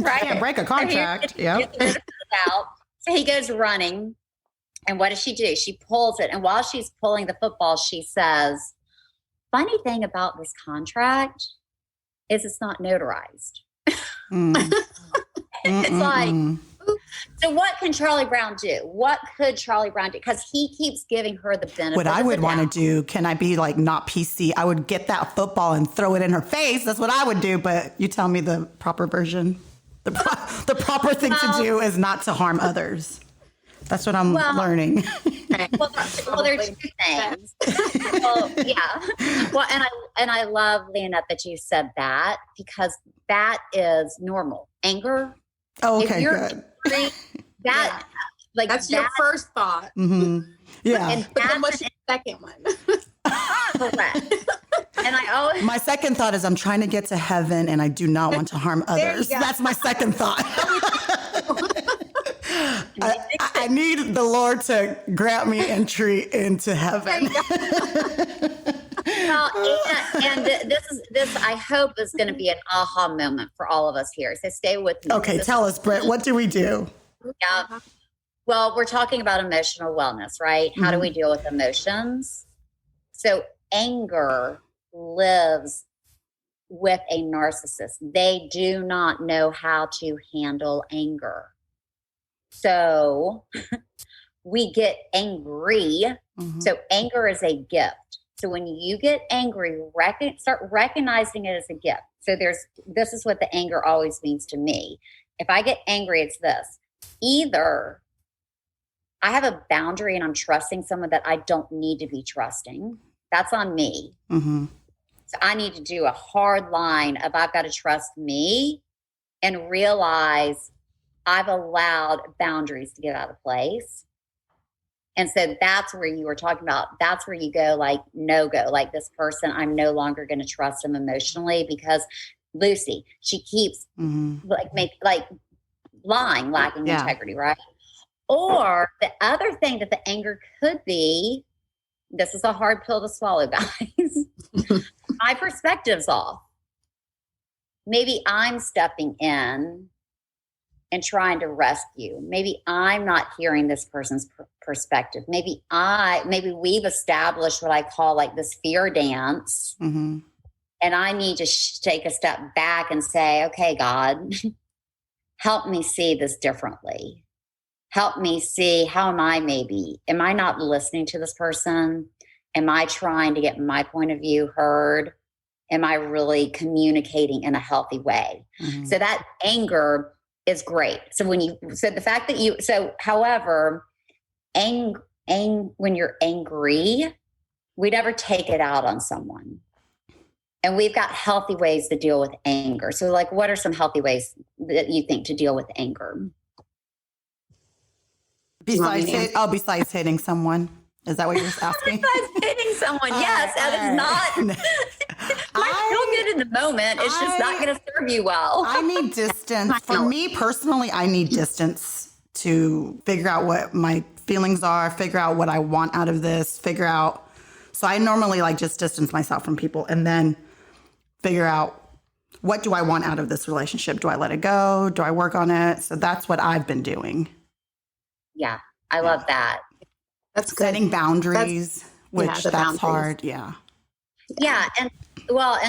right? Can't break a contract. So he goes running. And what does she do? She pulls it. And while she's pulling the football, she says, funny thing about this contract is it's not notarized. It's like, so what can Charlie Brown do? What could Charlie Brown do? Because he keeps giving her the benefit. What I would want to do, can I be like not PC? I would get that football and throw it in her face. That's what I would do. But you tell me the proper version. The proper thing to do is not to harm others. That's what I'm learning. Well, there are two things. Yeah. Well, and I love, Leonette, that you said that, because that is normal. Anger. Oh, okay, good. Angry, that's your first thought. Yeah. And then what's your second one? Correct. And I always. My second thought is I'm trying to get to heaven and I do not want to harm others. That's my second thought. I need the Lord to grant me entry into heaven. Well, and this I hope is going to be an aha moment for all of us here. So stay with me. Okay, tell us, Brit, what do we do? Yeah. Well, we're talking about emotional wellness, right? How do we deal with emotions? So anger lives with a narcissist. They do not know how to handle anger. So we get angry. So anger is a gift. So when you get angry, start recognizing it as a gift. So this is what the anger always means to me. If I get angry, it's this. Either I have a boundary and I'm trusting someone that I don't need to be trusting. That's on me. So I need to do a hard line of I've got to trust me and realize I've allowed boundaries to get out of place. And so that's where you were talking about, that's where you go like no-go, like this person, I'm no longer going to trust them emotionally because Lucy, she keeps lying, lacking integrity, right? Or the other thing that the anger could be, this is a hard pill to swallow, guys. My perspective's off. Maybe I'm stepping in and trying to rescue. Maybe I'm not hearing this person's perspective. Maybe we've established what I call like this fear dance. And I need to take a step back and say, okay, God, help me see this differently. Help me see how am I not listening to this person? Am I trying to get my point of view heard? Am I really communicating in a healthy way? So that anger is great. So however, when you're angry, we never take it out on someone. And we've got healthy ways to deal with anger. So like, what are some healthy ways that you think to deal with anger? Besides hitting someone. Is that what you're asking? Besides hitting someone, yes. That is not. Might feel good in the moment. It's just not going to serve you well. I need distance. For me personally, I need distance to figure out what my feelings are, figure out what I want out of this, so I normally like just distance myself from people. And then figure out, what do I want out of this relationship? Do I let it go? Do I work on it? So that's what I've been doing. Yeah, I love that. That's good. Setting boundaries, that's boundaries. hard. Yeah. Yeah. And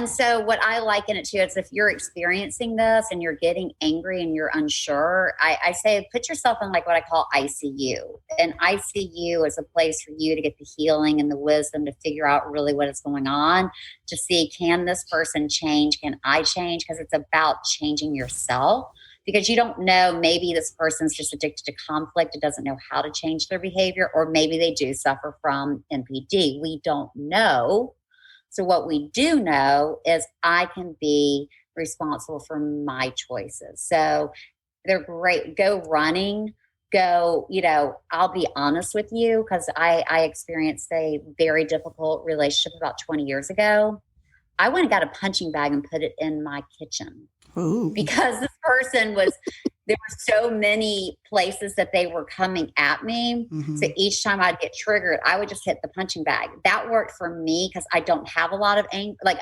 so what I liken it to is if you're experiencing this and you're getting angry and you're unsure, I say put yourself in like what I call ICU. And ICU is a place for you to get the healing and the wisdom to figure out really what is going on, to see, can this person change? Can I change? Because it's about changing yourself. Because you don't know, maybe this person's just addicted to conflict. It doesn't know how to change their behavior, or maybe they do suffer from NPD. We don't know. So what we do know is I can be responsible for my choices. So they're great. Go running, go, I'll be honest with you, because I experienced a very difficult relationship about 20 years ago. I went and got a punching bag and put it in my kitchen. Ooh. Because this person there were so many places that they were coming at me. Mm-hmm. So each time I'd get triggered, I would just hit the punching bag. That worked for me because I don't have a lot of anger. Like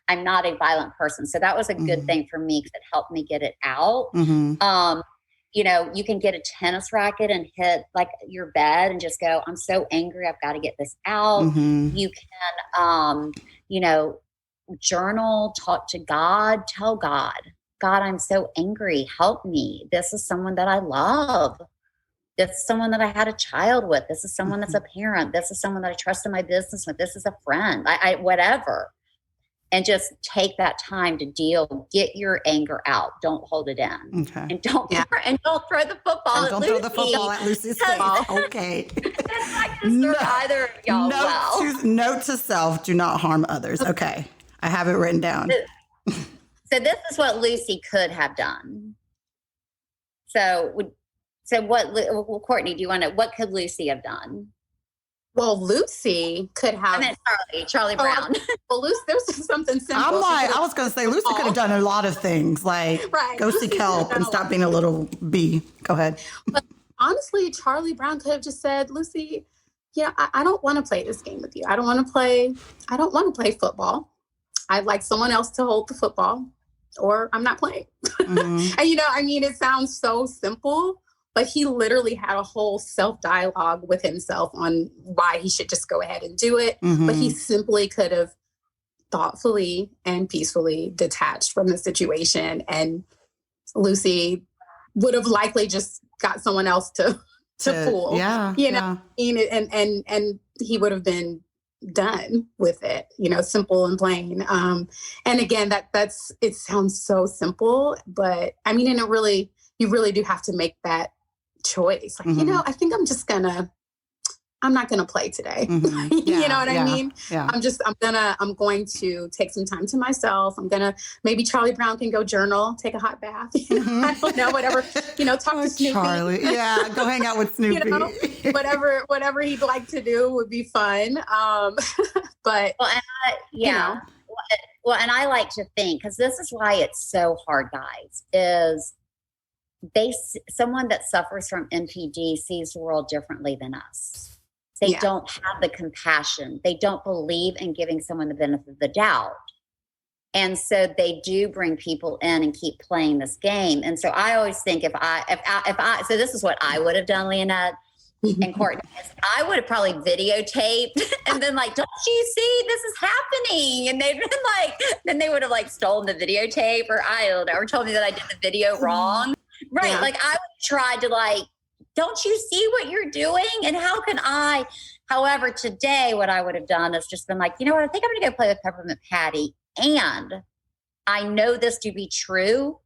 I'm not a violent person. So that was a good thing for me because it helped me get it out. Mm-hmm. You can get a tennis racket and hit like your bed and just go, I'm so angry. I've got to get this out. Mm-hmm. You can, journal, talk to God, tell God, I'm so angry. Help me. This is someone that I love. This is someone that I had a child with. This is someone that's a parent. This is someone that I trust in my business with. This is a friend. I whatever. And just take that time to deal. Get your anger out. Don't hold it in. Okay. And don't throw the football at Lucy. Don't throw the football at Lucy's face. Okay. That's not going to serve either of y'all well. Note to self: do not harm others. Okay, I have it written down. So this is what Lucy could have done. So what, Courtney, what could Lucy have done? Well, Lucy could have. I meant Charlie Brown. Well, Lucy, there's something simple. I was going to say, Lucy could have done a lot of things, like go seek help and stop being a little bee. Go ahead. But honestly, Charlie Brown could have just said, Lucy, I don't want to play this game with you. I don't want to play football. I'd like someone else to hold the football, or I'm not playing. Mm-hmm. And it sounds so simple, but he literally had a whole self-dialogue with himself on why he should just go ahead and do it. Mm-hmm. But he simply could have thoughtfully and peacefully detached from the situation. And Lucy would have likely just got someone else to fool. Yeah. And he would have been done with it, simple and plain. And again, it sounds so simple, but and you really do have to make that choice. Like, I think I'm not gonna play today. Mm-hmm. You know what I mean? Yeah. I'm going to take some time to myself. Maybe Charlie Brown can go journal, take a hot bath. Mm-hmm. I don't know, whatever, talk to Snoopy. Charlie. Yeah. Go hang out with Snoopy. Whatever he'd like to do would be fun. But and I like to think, because this is why it's so hard, guys, is someone that suffers from NPD sees the world differently than us. They don't have the compassion. They don't believe in giving someone the benefit of the doubt. And so they do bring people in and keep playing this game. And so I always think if I so this is what I would have done, Leonette and Courtney, I would have probably videotaped and been like, don't you see this is happening? And they'd been like, then they would have like stolen the videotape, or I don't know, or told me that I did the video wrong. Right. Yeah. Like I would try to don't you see what you're doing? And how can I? However, today, what I would have done is just been like, you know what? I think I'm going to go play with Peppermint Patty. And I know this to be true.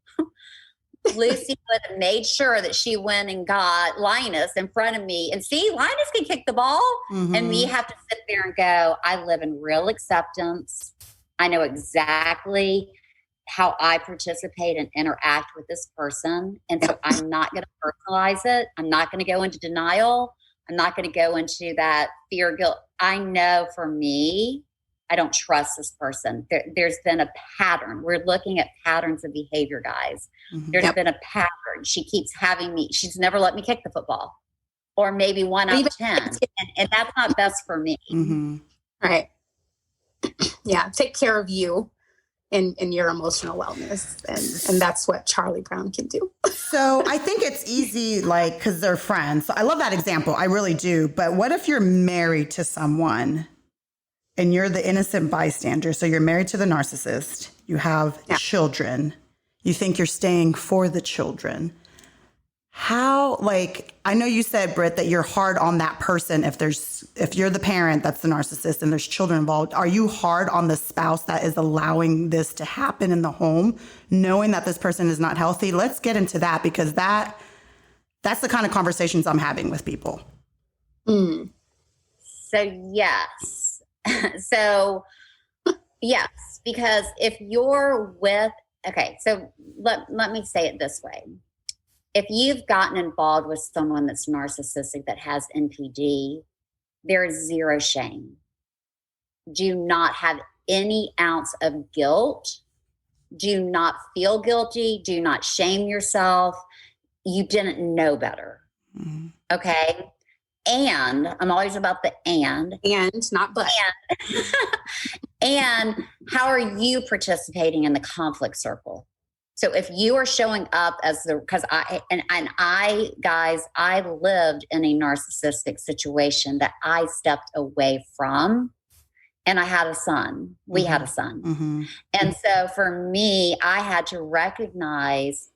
Lucy would have made sure that she went and got Linus in front of me. And see, Linus can kick the ball. Mm-hmm. And we have to sit there and go, I live in real acceptance. I know exactly how I participate and interact with this person. And so I'm not going to personalize it. I'm not going to go into denial. I'm not going to go into that fear, guilt. I know for me, I don't trust this person. There's been a pattern. We're looking at patterns of behavior, guys. Mm-hmm. There's been a pattern. She keeps having me. She's never let me kick the football, or maybe 1 out of 10. And that's not best for me. Mm-hmm. Right. Yeah. Take care of you. in your emotional wellness. And that's what Charlie Brown can do. So I think it's easy, like, because they're friends. So I love that example. I really do. But what if you're married to someone and you're the innocent bystander? So you're married to the narcissist. You have children. You think you're staying for the children. How, like, I know you said, Brit, that you're hard on that person if you're the parent that's the narcissist and there's children involved. Are you hard on the spouse that is allowing this to happen in the home, knowing that this person is not healthy? Let's get into that, because that's the kind of conversations I'm having with people. So yes. Yes, because if you're with, okay, so let me say it this way. If you've gotten involved with someone that's narcissistic, that has NPD, there is zero shame. Do not have any ounce of guilt. Do not feel guilty. Do not shame yourself. You didn't know better. Mm-hmm. Okay. And I'm always about the and not but. And how are you participating in the conflict circle? So if you are showing up because I lived in a narcissistic situation that I stepped away from, and I had a son. We had a son. Mm-hmm. And so for me, I had to recognize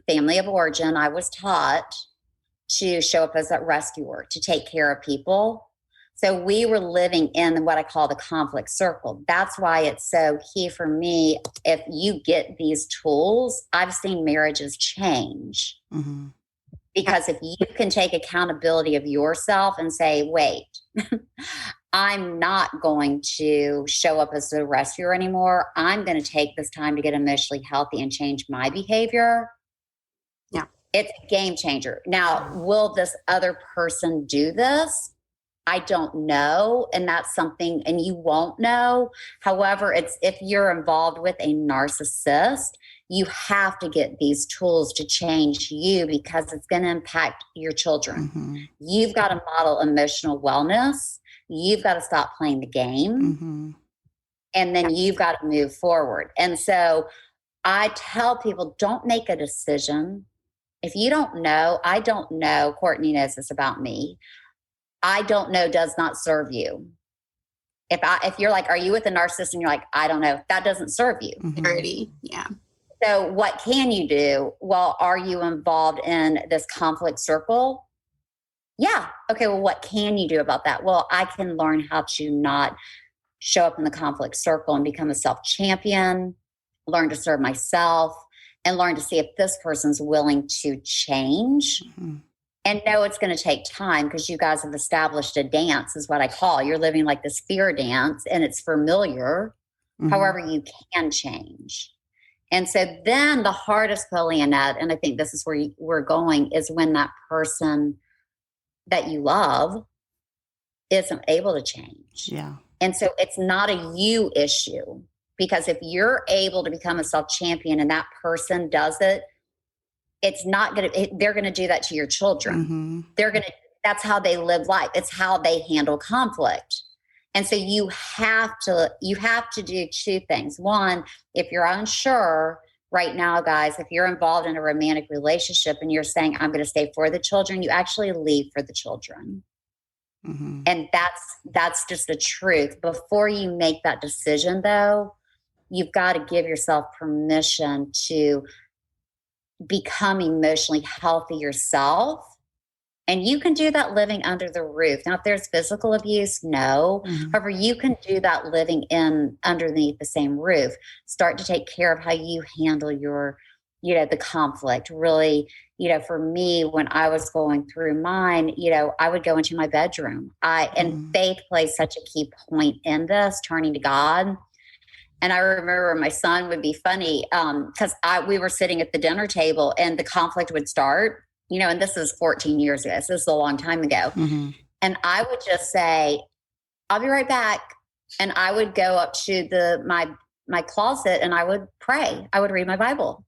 family of origin. I was taught to show up as a rescuer, to take care of people. So we were living in what I call the conflict circle. That's why it's so key for me. If you get these tools, I've seen marriages change. Mm-hmm. Because if you can take accountability of yourself and say, wait, I'm not going to show up as a rescuer anymore. I'm going to take this time to get emotionally healthy and change my behavior. Yeah. It's a game changer. Now, will this other person do this? I don't know. And that's something, and you won't know. However, if you're involved with a narcissist, you have to get these tools to change you, because it's going to impact your children. Mm-hmm. You've got to model emotional wellness. You've got to stop playing the game. Mm-hmm. And then you've got to move forward. And so I tell people, don't make a decision. If you don't know, I don't know, Courtney knows this about me. I don't know does not serve you. If you're like, are you with a narcissist? And you're like, I don't know, that doesn't serve you. Mm-hmm. Yeah. So what can you do? Well, are you involved in this conflict circle? Yeah. Okay. Well, what can you do about that? Well, I can learn how to not show up in the conflict circle and become a self-champion, learn to serve myself, and learn to see if this person's willing to change. Mm-hmm. And know it's going to take time, because you guys have established a dance, is what I call. You're living like this fear dance, and it's familiar. Mm-hmm. However, you can change. And so then the hardest part, Leonette, and I think this is where we're going, is when that person that you love isn't able to change. Yeah. And so it's not a you issue, because if you're able to become a self-champion and that person does it, it's not going to, they're going to do that to your children. Mm-hmm. That's how they live life. It's how they handle conflict. And so you have to do two things. One, if you're unsure right now, guys, if you're involved in a romantic relationship and you're saying, I'm going to stay for the children, you actually leave for the children. Mm-hmm. And that's just the truth. Before you make that decision, though, you've got to give yourself permission to become emotionally healthy yourself. And you can do that living under the roof. Now, if there's physical abuse, no. Mm-hmm. However, you can do that living underneath the same roof. Start to take care of how you handle your, the conflict. Really, for me, when I was going through mine, I would go into my bedroom. And faith plays such a key point in this, turning to God. And I remember my son would be funny because we were sitting at the dinner table and the conflict would start, and this is 14 years ago. So this is a long time ago. Mm-hmm. And I would just say, I'll be right back. And I would go up to my closet and I would pray. I would read my Bible.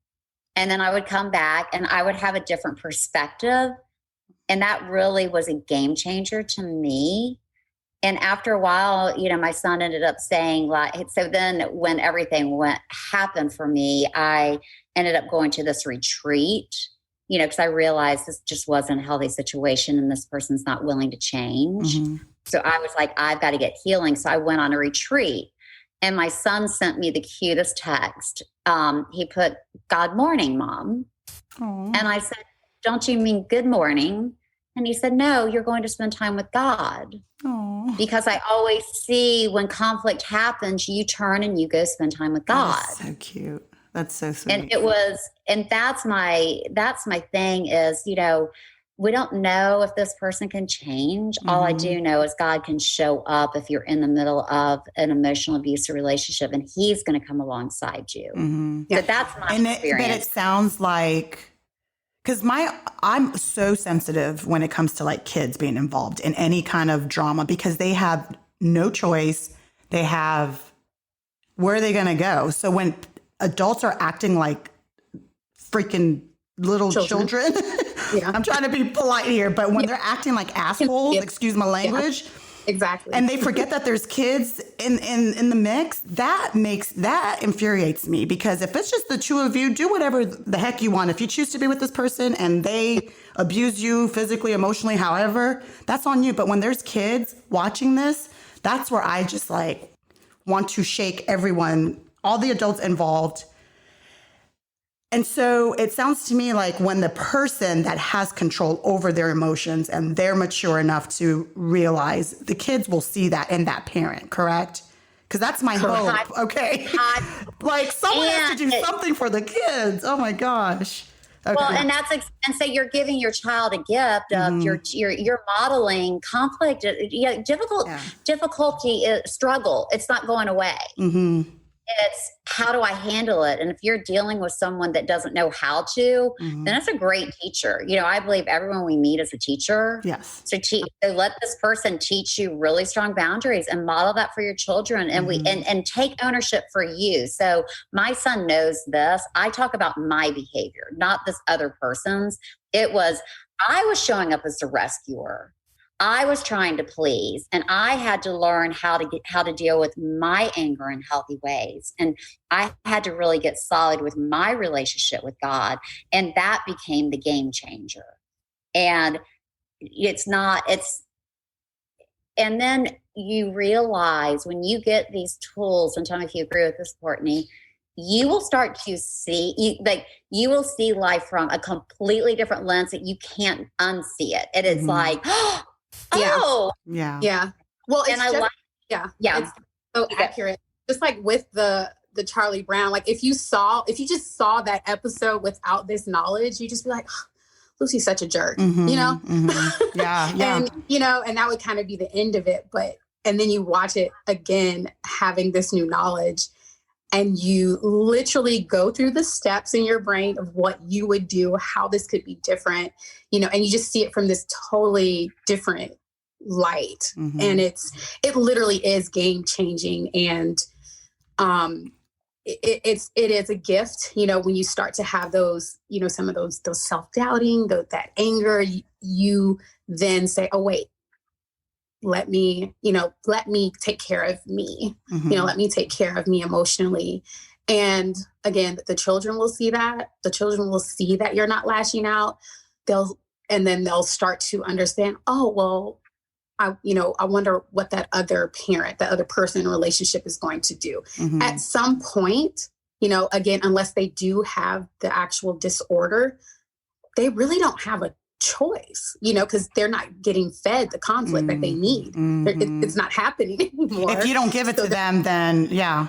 And then I would come back and I would have a different perspective. And that really was a game changer to me. And after a while, my son ended up saying, like, so then when everything happened for me, I ended up going to this retreat, because I realized this just wasn't a healthy situation and this person's not willing to change. Mm-hmm. So I was like, I've got to get healing. So I went on a retreat, and my son sent me the cutest text. He put, "God morning, Mom." Aww. And I said, "Don't you mean good morning?" And he said, "No, you're going to spend time with God." Aww. Because I always see when conflict happens, you turn and you go spend time with God. That's so cute. That's so sweet. And that's my thing is, we don't know if this person can change. Mm-hmm. All I do know is God can show up if you're in the middle of an emotional abusive relationship, and he's going to come alongside you. Mm-hmm. So that's my experience. But it sounds like, because I'm so sensitive when it comes to like kids being involved in any kind of drama, because they have no choice. Where are they going to go? So when adults are acting like freaking little children. Yeah. I'm trying to be polite here, but when they're acting like assholes, excuse my language. Yeah. Exactly. And they forget that there's kids in the mix, that infuriates me, because if it's just the two of you, do whatever the heck you want. If you choose to be with this person and they abuse you physically, emotionally, however, that's on you. But when there's kids watching this, that's where I just like want to shake everyone, all the adults involved. And so it sounds to me like when the person that has control over their emotions and they're mature enough to realize, the kids will see that in that parent, correct? Because that's my hope. Okay. Like someone has to do something for the kids. Oh my gosh. Okay. Well, and so you're giving your child a gift of you're modeling conflict, difficulty, struggle. It's not going away. Mm-hmm. It's how do I handle it? And if you're dealing with someone that doesn't know how to, then that's a great teacher. I believe everyone we meet is a teacher. Yes. So let this person teach you really strong boundaries and model that for your children, and and take ownership for you. So my son knows this. I talk about my behavior, not this other person's. I was showing up as the rescuer. I was trying to please, and I had to learn how to deal with my anger in healthy ways. And I had to really get solid with my relationship with God. And that became the game changer. And and then you realize when you get these tools, and tell me if you agree with this, Courtney, you will start to see, you will see life from a completely different lens that you can't unsee it. And it's like, oh, yeah. Well, it's it's so accurate. Just like with the Charlie Brown, like if you just saw that episode without this knowledge, you just be like, oh, Lucy's such a jerk, Yeah. and and that would kind of be the end of it. And then you watch it again, having this new knowledge, and you literally go through the steps in your brain of what you would do, how this could be different, and you just see it from this totally different light. And it literally is game changing. And it is a gift, when you start to have those, some of those self-doubting, that anger, you then say, oh, wait, let me take care of me, let me take care of me emotionally. And again, the children will see that. The children will see that you're not lashing out. They'll start to understand, oh, well, I wonder what that other parent, that other person in a relationship is going to do. At some point, again, unless they do have the actual disorder, they really don't have a choice, because they're not getting fed the conflict that they need. It's not happening anymore. If you don't give it to them, then you're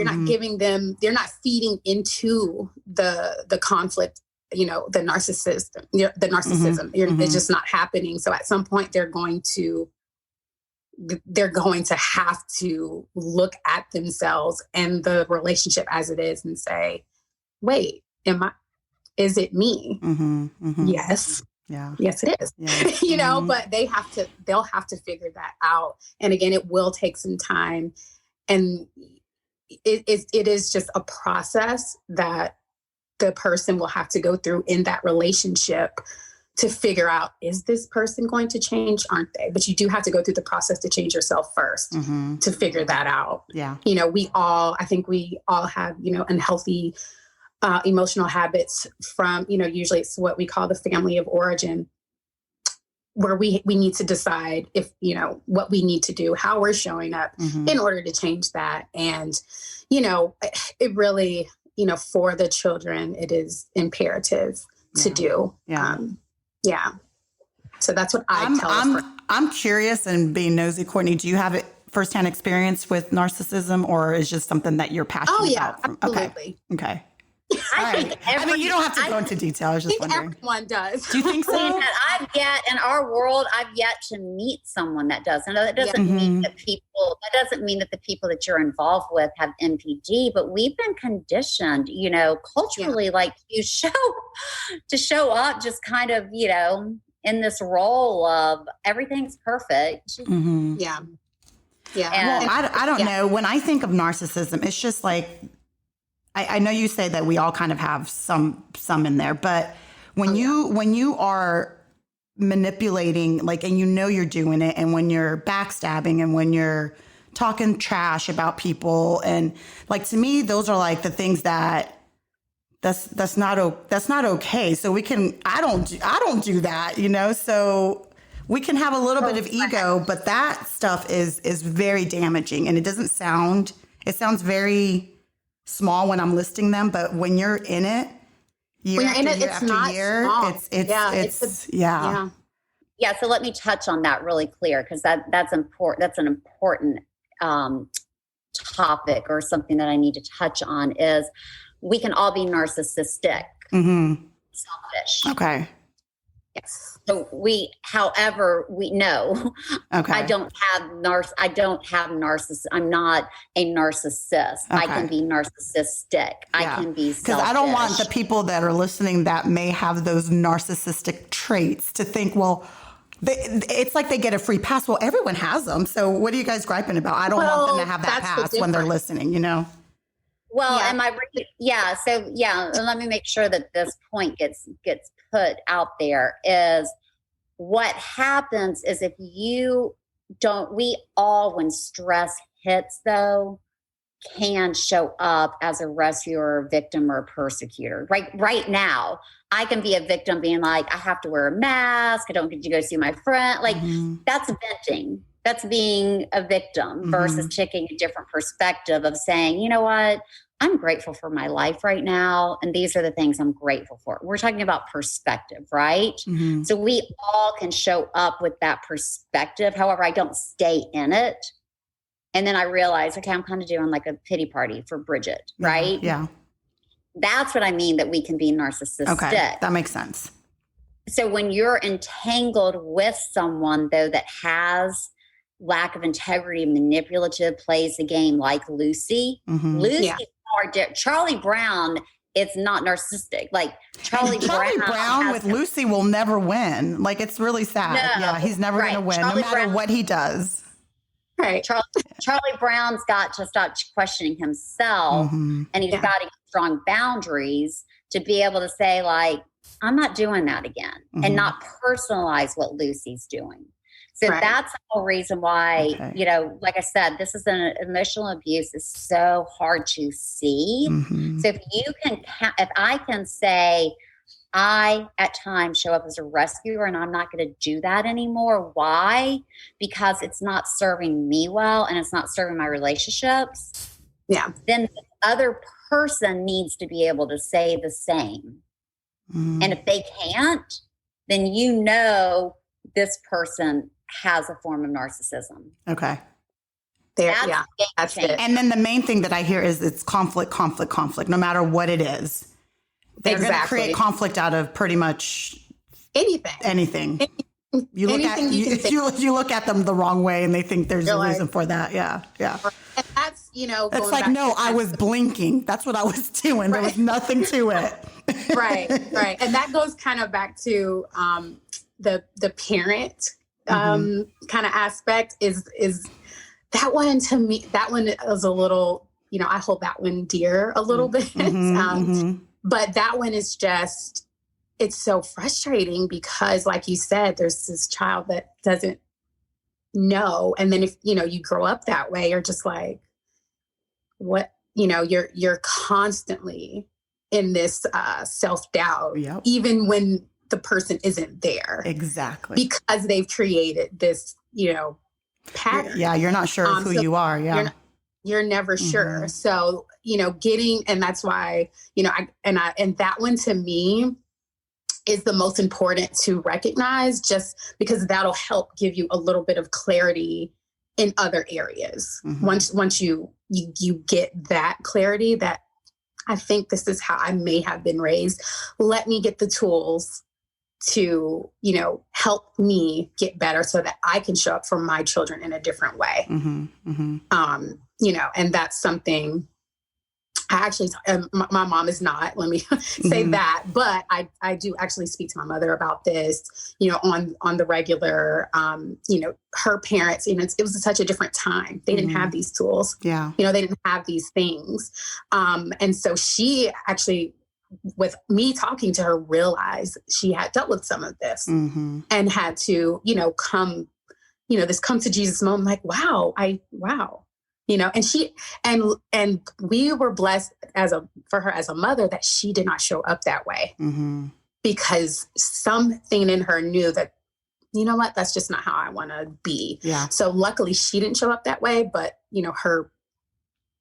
not giving them, they're not feeding into the conflict, the narcissism, it's just not happening. So at some point they're going to have to look at themselves and the relationship as it is and say, wait, is it me? Yes. Yeah. Yes, it is. Yeah. But they'll have to figure that out. And again, it will take some time. And it is just a process that the person will have to go through in that relationship to figure out, is this person going to change? Aren't they? But you do have to go through the process to change yourself first to figure that out. Yeah. I think we all have, unhealthy emotional habits from, usually it's what we call the family of origin, where we need to decide if, what we need to do, how we're showing up in order to change that. And, it really, for the children, it is imperative to do. Yeah. So that's what I tell them. I'm curious and being nosy, Courtney, do you have firsthand experience with narcissism, or is just something that you're passionate about? Absolutely. Okay. I think you don't have to go into detail. I was just wondering. Everyone does. Do you think so? In our world, I've yet to meet someone that does. And that doesn't mean that the people that you're involved with have NPD, but we've been conditioned, culturally, like to show up just kind of, in this role of everything's perfect. Yeah. Yeah. Well, I don't know. When I think of narcissism, it's just like, I know you say that we all kind of have some in there, but when you are manipulating, like, and you're doing it, and when you're backstabbing, and when you're talking trash about people, and like, to me, those are like the things that's not okay. So I don't do that, so we can have a little bit of ego, but that stuff is very damaging, and it sounds very small when I'm listing them, but when you're in it, it's not small. Yeah. So let me touch on that really clear, because that's important. That's an important topic, or something that I need to touch on, is we can all be narcissistic, selfish. Okay. Yes. So however, we know. Okay. I don't have narcissist. I'm not a narcissist. Okay. I can be narcissistic. I can be selfish. Because I don't want the people that are listening that may have those narcissistic traits to think, well, it's like they get a free pass. Well, everyone has them. So what are you guys griping about? I don't want them to have that pass when they're listening, Well, am I right? Yeah. So and let me make sure that this point gets put out there, is what happens is, if you don't, we all, when stress hits, though, can show up as a rescuer, victim, or persecutor. Right now, I can be a victim, being like, I have to wear a mask, I don't get to go see my friend. Like, that's venting. That's being a victim, versus taking a different perspective of saying, you know what? I'm grateful for my life right now, and these are the things I'm grateful for. We're talking about perspective, right? So we all can show up with that perspective. However, I don't stay in it. And then I realize, okay, I'm kind of doing like a pity party for Bridget, right? Yeah. That's what I mean, that we can be narcissistic. Okay, that makes sense. So when you're entangled with someone, though, that has lack of integrity, manipulative, plays the game like Lucy. Lucy, Charlie Brown, it's not narcissistic. Like Charlie Brown with Lucy will never win. Like, it's really sad. No, he's never going to win, no matter what he does. Right. Charlie Brown's got to stop questioning himself, and he's got to get strong boundaries to be able to say, like, I'm not doing that again, and not personalize what Lucy's doing. So that's the whole reason why, like I said, this is an emotional abuse is so hard to see. So if I can say, I at times show up as a rescuer, and I'm not going to do that anymore. Why? Because it's not serving me well, and it's not serving my relationships. Yeah. Then the other person needs to be able to say the same. And if they can't, then this person has a form of narcissism. Okay. That's it. And then the main thing that I hear is it's conflict, no matter what it is. They're going to create conflict out of pretty much anything. You look at them the wrong way, and they think there's a reason for that. Yeah. And that's, it's like, no, I was blinking. That's what I was doing. There was nothing to it. Right. And that goes kind of back to the parent kind of aspect is that one. To me, that one is a little, I hold that one dear a little bit. But that one is just, it's so frustrating because, like you said, there's this child that doesn't know. And then if, you grow up that way, you're just like, what, you're constantly in this self-doubt, Yep. even when the person isn't there. Exactly. Because they've created this, pattern. Yeah. You're not sure of who you are. Yeah. You're never sure. So, and that's why, and that one to me is the most important to recognize, just because that'll help give you a little bit of clarity in other areas. Once you get that clarity that I think this is how I may have been raised, let me get the tools to, help me get better so that I can show up for my children in a different way. And that's something I actually, my mom is not, let me say that, but I do actually speak to my mother about this, on the regular, her parents, it was such a different time. They didn't have these tools. Yeah. They didn't have these things. And so she actually, with me talking to her, realized she had dealt with some of this and had to, come to Jesus moment, like, wow. And she, and we were blessed for her as a mother that she did not show up that way because something in her knew that, you know what, that's just not how I want to be. Yeah. So luckily she didn't show up that way, but her,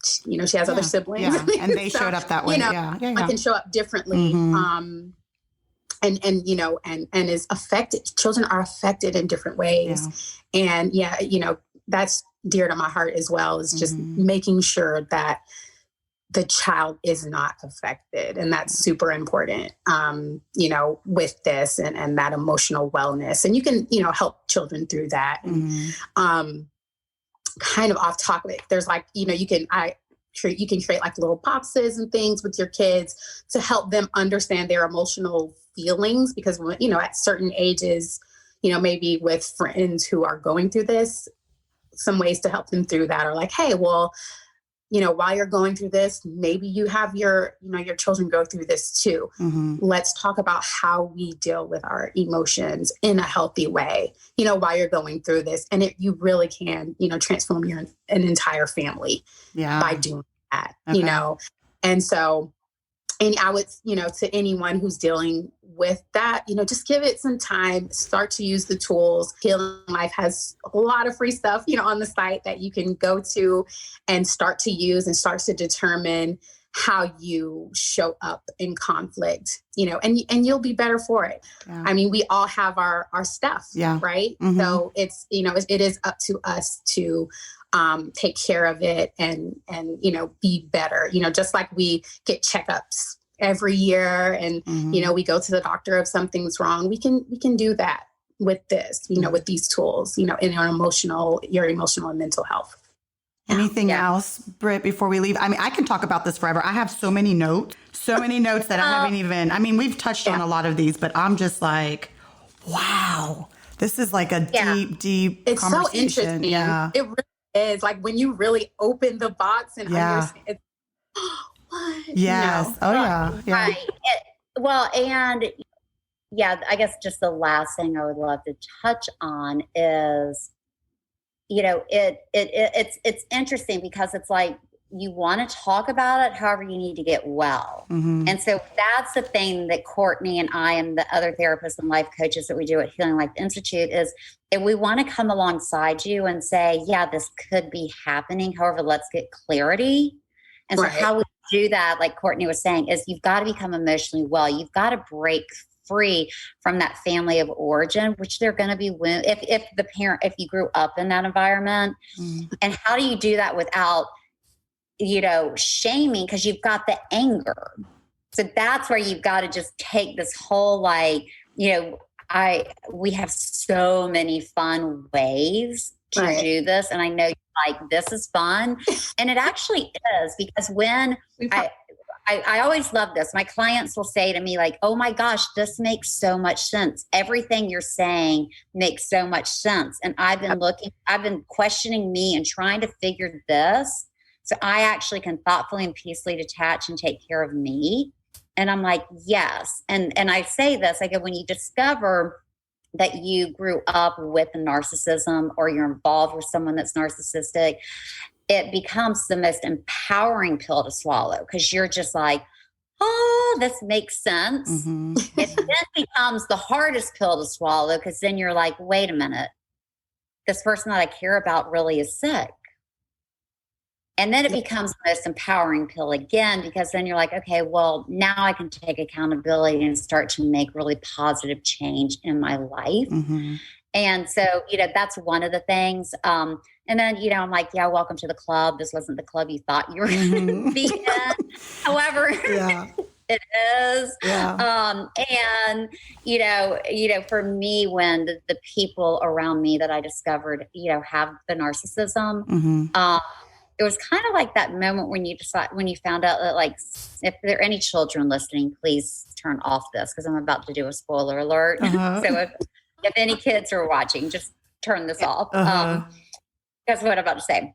she has other siblings. Yeah. And they showed up that way. I can show up differently. And is affected. Children are affected in different ways. Yeah. And that's dear to my heart as well, is just making sure that the child is not affected. And that's super important, with this and that emotional wellness. And you can, help children through that. And, kind of off topic, there's like, you can create like little boxes and things with your kids to help them understand their emotional feelings, because at certain ages, maybe with friends who are going through this, some ways to help them through that are like, hey, well, while you're going through this, maybe you have your children go through this too. Let's talk about how we deal with our emotions in a healthy way, while you're going through this. And you really can, transform an entire family by doing that, And so, and I would, to anyone who's dealing with that, just give it some time, start to use the tools. Healing Life has a lot of free stuff, on the site that you can go to and start to use and start to determine how you show up in conflict, and you'll be better for it. Yeah. I mean, we all have our stuff, right? So it's, it is up to us to take care of it and be better, just like we get checkups every year and, we go to the doctor if something's wrong, we can do that with this, with these tools, in your emotional and mental health. Anything else, Brit, before we leave? I mean, I can talk about this forever. I have so many notes that I haven't even, we've touched on a lot of these, but I'm just like, wow, this is like a deep it's conversation. So interesting. Yeah. It really is, like when you really open the box and understand it. What? Yes. Oh yeah. Right. And I guess just the last thing I would love to touch on is, it's interesting because it's like you want to talk about it, however you need to get well. And so that's the thing that Courtney and I and the other therapists and life coaches that we do at Healing Life Institute is, if we want to come alongside you and say, yeah, this could be happening. However, let's get clarity. And so how we do that, like Courtney was saying, is you've got to become emotionally well. You've got to break free from that family of origin, which they're going to be if you grew up in that environment. And how do you do that without, shaming? Because you've got the anger. So that's where you've got to just take this whole, we have so many fun ways to do this. And I know this is fun. And it actually is, because when I always love this. My clients will say to me like, oh my gosh, this makes so much sense. Everything you're saying makes so much sense. And I've been questioning me and trying to figure this. So I actually can thoughtfully and peacefully detach and take care of me. And I'm like, yes. And I say this, I go, when you discover that you grew up with narcissism or you're involved with someone that's narcissistic, it becomes the most empowering pill to swallow because you're just like, oh, this makes sense. Mm-hmm. It then becomes the hardest pill to swallow because then you're like, wait a minute, this person that I care about really is sick. And then it becomes the most empowering pill again, because then you're like, okay, well, now I can take accountability and start to make really positive change in my life. Mm-hmm. And so, that's one of the things. And then, I'm like, yeah, welcome to the club. This wasn't the club you thought you were going to be in. However, it is. Yeah. And, for me, when the people around me that I discovered, have the narcissism, Mm-hmm. It was kind of like that moment when you found out that, like, if there are any children listening, please turn off this because I'm about to do a spoiler alert. Uh-huh. So if any kids are watching, just turn this off. Uh-huh. That's what I'm about to say.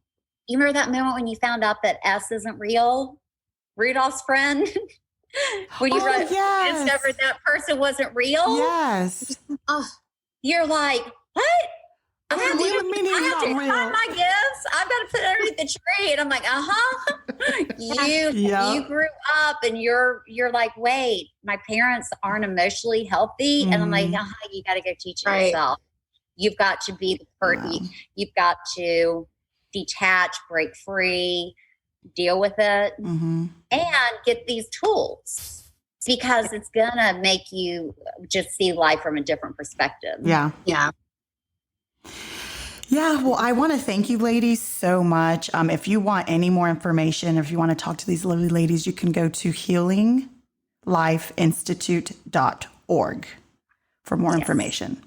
You remember that moment when you found out that S isn't real? Rudolph's friend? When you yes. discovered that person wasn't real? Yes. You're like, what? I have to hide my gifts. I've got to put it underneath the tree. And I'm like, you grew up and you're like, wait, my parents aren't emotionally healthy. Mm-hmm. And I'm like, you got to go teach it yourself. You've got to be the person. Wow. You've got to detach, break free, deal with it, mm-hmm. and get these tools because it's going to make you just see life from a different perspective. Yeah. Yeah. Yeah, well, I want to thank you ladies so much. If you want any more information, if you want to talk to these lovely ladies, you can go to healinglifeinstitute.org for more information.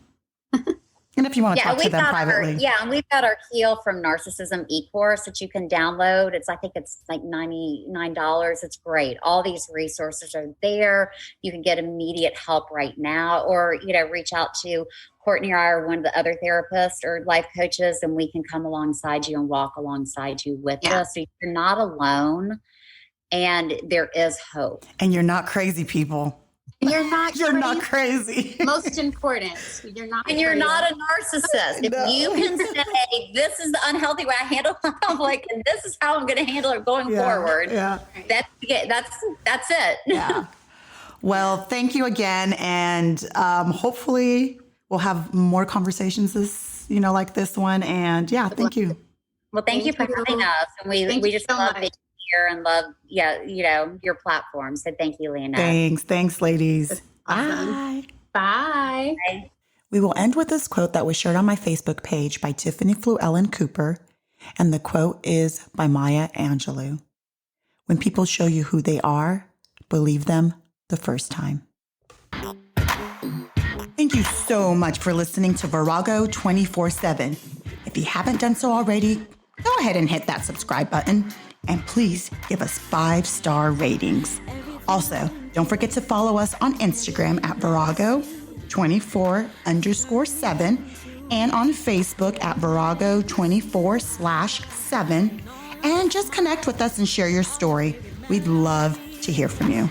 And if you want to talk to them privately. And we've got our Heal from Narcissism e-course that you can download. I think it's like $99. It's great. All these resources are there. You can get immediate help right now, or, reach out to Courtney or I or one of the other therapists or life coaches, and we can come alongside you and walk alongside you with us. So you're not alone, and there is hope. And you're not crazy, people. You're not crazy. Most important, you're not. And you're not a narcissist. If you can say, this is the unhealthy way I handle my conflict, and this is how I'm going to handle it going forward. Yeah. That's it. Yeah. Well, thank you again. And hopefully we'll have more conversations like this one. And thank you. Well, thank you for having us. And we just love being here and love, your platform. So thank you, Lena. Thanks, ladies. Awesome. Bye. Bye. We will end with this quote that was shared on my Facebook page by Tiffany Fluellen Cooper. And the quote is by Maya Angelou. When people show you who they are, believe them the first time. Thank you so much for listening to Virago 24/7. If you haven't done so already, go ahead and hit that subscribe button. And please give us 5-star ratings. Also, don't forget to follow us on Instagram at Virago24_7 and on Facebook at Virago24/7. And just connect with us and share your story. We'd love to hear from you.